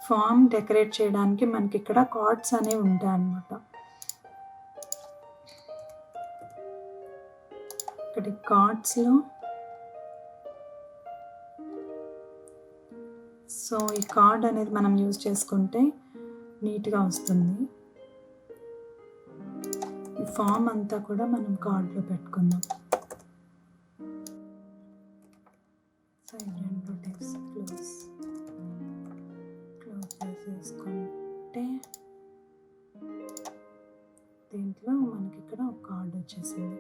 ఫామ్ డెకరేట్ చేయడానికి మనకి ఇక్కడ కార్డ్స్ అనేవి ఉంటాయి అన్నమాట. ఇక్కడ కార్డ్స్లో సో ఈ కార్డ్ అనేది మనం యూజ్ చేసుకుంటే నీట్గా వస్తుంది. ఈ ఫామ్ అంతా కూడా మనం కార్డ్లో పెట్టుకుందాం. సో ఈ రెండు టిప్స్ క్లోజ్ చేసేసుకుంటే దీంట్లో మనకి ఇక్కడ ఒక కార్డ్ వచ్చేసింది.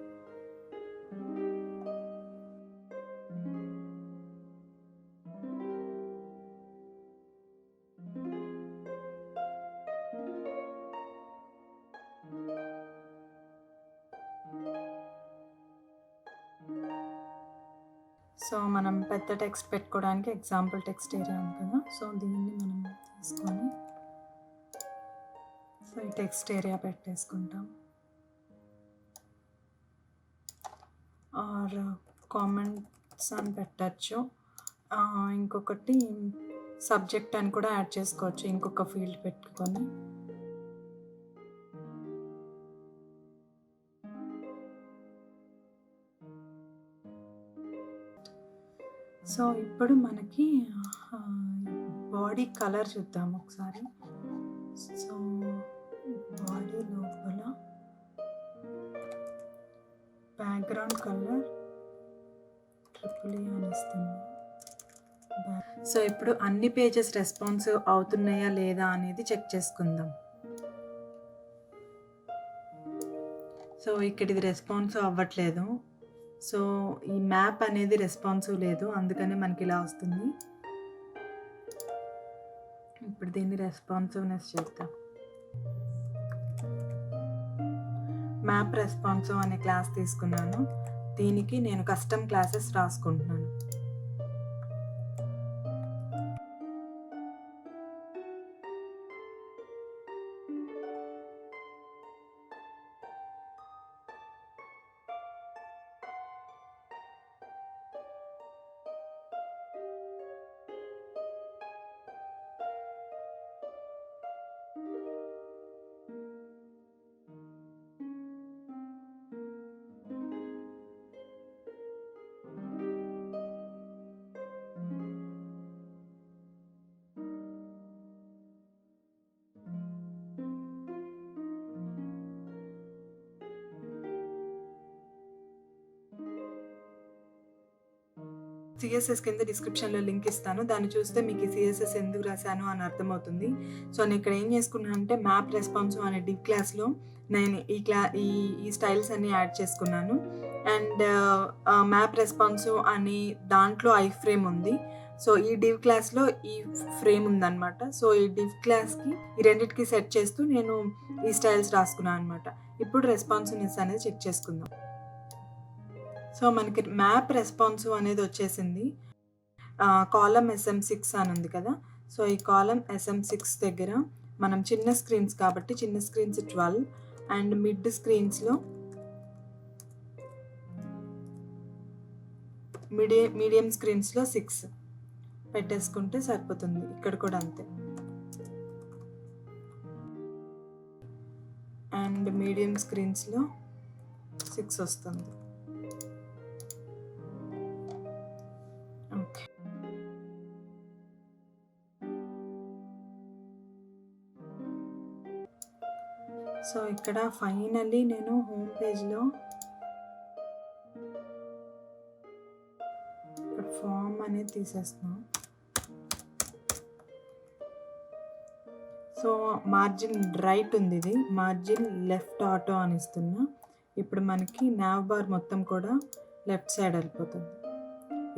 సో మనం పెద్ద టెక్స్ట్ పెట్టుకోవడానికి ఎగ్జాంపుల్ టెక్స్ట్ ఏరియా ఉంది కదా, సో దీన్ని మనం తీసుకొని సో ఈ టెక్స్ట్ ఏరియా పెట్టేసుకుంటాం. ఆర్ కామెంట్స్ అని పెట్టచ్చు. ఇంకొకటి సబ్జెక్ట్ అని కూడా యాడ్ చేసుకోవచ్చు, ఇంకొక ఫీల్డ్ పెట్టుకొని. సో ఇప్పుడు మనకి బాడీ కలర్ చూద్దాం ఒకసారి. సో బాడీ లోపల బ్యాక్గ్రౌండ్ కలర్ EEE అని ఇస్తుంది. సో ఇప్పుడు అన్ని పేజెస్ రెస్పాన్స్ అవుతున్నాయా లేదా అనేది చెక్ చేసుకుందాం. సో ఇక్కడ ఇది రెస్పాన్స్ అవ్వట్లేదు. సో ఈ మ్యాప్ అనేది రెస్పాన్సివ్ లేదు, అందుకనే మనకి ఇలా వస్తుంది. ఇప్పుడు దీన్ని రెస్పాన్సివ్నెస్ చేద్దాం. మ్యాప్ రెస్పాన్సివ్ అనే క్లాస్ తీసుకున్నాను. దీనికి నేను కస్టమ్ క్లాసెస్ రాసుకుంటున్నాను. సిఎస్ఎస్ కింద డిస్క్రిప్షన్లో లింక్ ఇస్తాను, దాన్ని చూస్తే మీకు సిఎస్ఎస్ ఎందుకు రాశాను అని అర్థమవుతుంది. సో నేను ఇక్కడ ఏం చేసుకున్నాను అంటే మ్యాప్ రెస్పాన్సివ్ అనే డివ్ క్లాస్లో నేను ఈ స్టైల్స్ అన్ని యాడ్ చేసుకున్నాను. అండ్ మ్యాప్ రెస్పాన్సివ్ అని దాంట్లో ఐ ఫ్రేమ్ ఉంది. సో ఈ డివ్ క్లాస్లో ఈ ఫ్రేమ్ ఉందన్నమాట. సో ఈ డివ్ క్లాస్కి ఈ రెండింటికి సెట్ చేస్తూ నేను ఈ స్టైల్స్ రాసుకున్నాను అనమాట. ఇప్పుడు రెస్పాన్సివ్నెస్ అనేది చెక్ చేసుకుందాం. సో మనకి మ్యాప్ రెస్పాన్సివ్ అనేది వచ్చేసింది. కాలం SM6 అని ఉంది కదా, సో ఈ కాలం SM6 దగ్గర మనం చిన్న స్క్రీన్స్ కాబట్టి చిన్న స్క్రీన్స్ 12 అండ్ మిడ్ స్క్రీన్స్లో మీడియం స్క్రీన్స్లో 6 పెట్టేసుకుంటే సరిపోతుంది. ఇక్కడ కూడా అంతే. అండ్ మీడియం స్క్రీన్స్లో 6 వస్తుంది. ఓకే, సో ఇక్కడ ఫైనల్లీ నేను హోమ్ పేజ్లో ఇక్కడ ఫామ్ అనేది తీసేస్తున్నాను. సో మార్జిన్ రైట్ ఉంది, ఇది మార్జిన్ లెఫ్ట్ ఆటో అని ఇస్తున్నా. ఇప్పుడు మనకి నావ్ బార్ మొత్తం కూడా లెఫ్ట్ సైడ్ వెళ్ళిపోతుంది,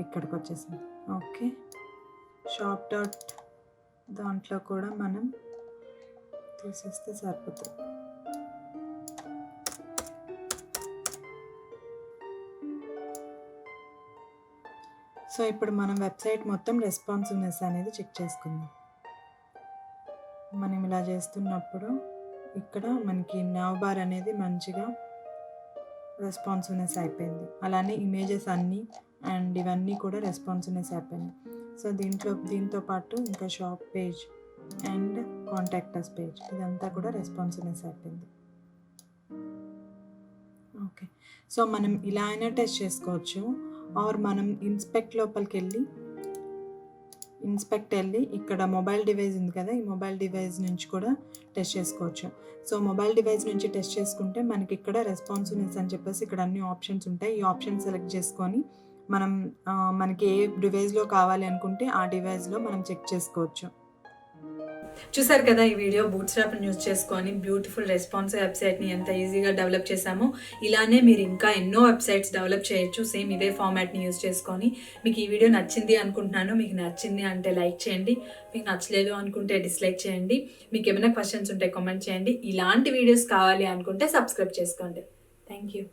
ఇక్కడికి వచ్చేసింది. ఓకే, షాప్ డాట్ దాంట్లో కూడా మనం తీసేస్తే సరిపోతుంది. సో ఇప్పుడు మనం వెబ్సైట్ మొత్తం రెస్పాన్సివ్నెస్ అనేది చెక్ చేసుకుందాం. మనం ఇలా చేస్తున్నప్పుడు ఇక్కడ మనకి నావ్ బార్ అనేది మంచిగా రెస్పాన్సివ్నెస్ అయిపోయింది. అలానే ఇమేజెస్ అన్నీ అండ్ ఇవన్నీ కూడా రెస్పాన్సివ్నెస్ అయిపోయినాయి. సో దీంతో పాటు ఇంకా shop page and contractors page ఇదంతా కూడా రెస్పాన్సివ్నెస్ అయిపోయింది. ఓకే, సో మనం ఇలా అయినా టెస్ట్ చేసుకోవచ్చు, ఆర్ మనం ఇన్స్పెక్ట్ లోపలికి వెళ్ళి ఇక్కడ మొబైల్ డివైస్ ఉంది కదా, ఈ మొబైల్ డివైస్ నుంచి కూడా టెస్ట్ చేసుకోవచ్చు. సో మొబైల్ డివైస్ నుంచి టెస్ట్ చేసుకుంటే మనకి ఇక్కడ రెస్పాన్సివ్నెస్ అని చెప్పేసి ఇక్కడ అన్ని ఆప్షన్స్ ఉంటాయి. ఈ ఆప్షన్ సెలెక్ట్ చేసుకొని మనం మనకి ఏ డివైస్లో కావాలి అనుకుంటే ఆ డివైస్లో మనం చెక్ చేసుకోవచ్చు. చూసారు కదా ఈ వీడియో, బూట్స్ట్రాప్ని యూజ్ చేసుకొని బ్యూటిఫుల్ రెస్పాన్సివ్ వెబ్సైట్ని ఎంత ఈజీగా డెవలప్ చేశామో ఇలానే మీరు ఇంకా ఎన్నో వెబ్సైట్స్ డెవలప్ చేయొచ్చు సేమ్ ఇదే ఫార్మాట్ని యూజ్ చేసుకొని. మీకు ఈ వీడియో నచ్చింది అనుకుంటున్నాను. మీకు నచ్చింది అంటే లైక్ చేయండి, మీకు నచ్చలేదు అనుకుంటే డిస్లైక్ చేయండి. మీకు ఏమైనా క్వశ్చన్స్ ఉంటే కామెంట్ చేయండి. ఇలాంటి వీడియోస్ కావాలి అనుకుంటే సబ్స్క్రైబ్ చేసుకోండి. Thank you.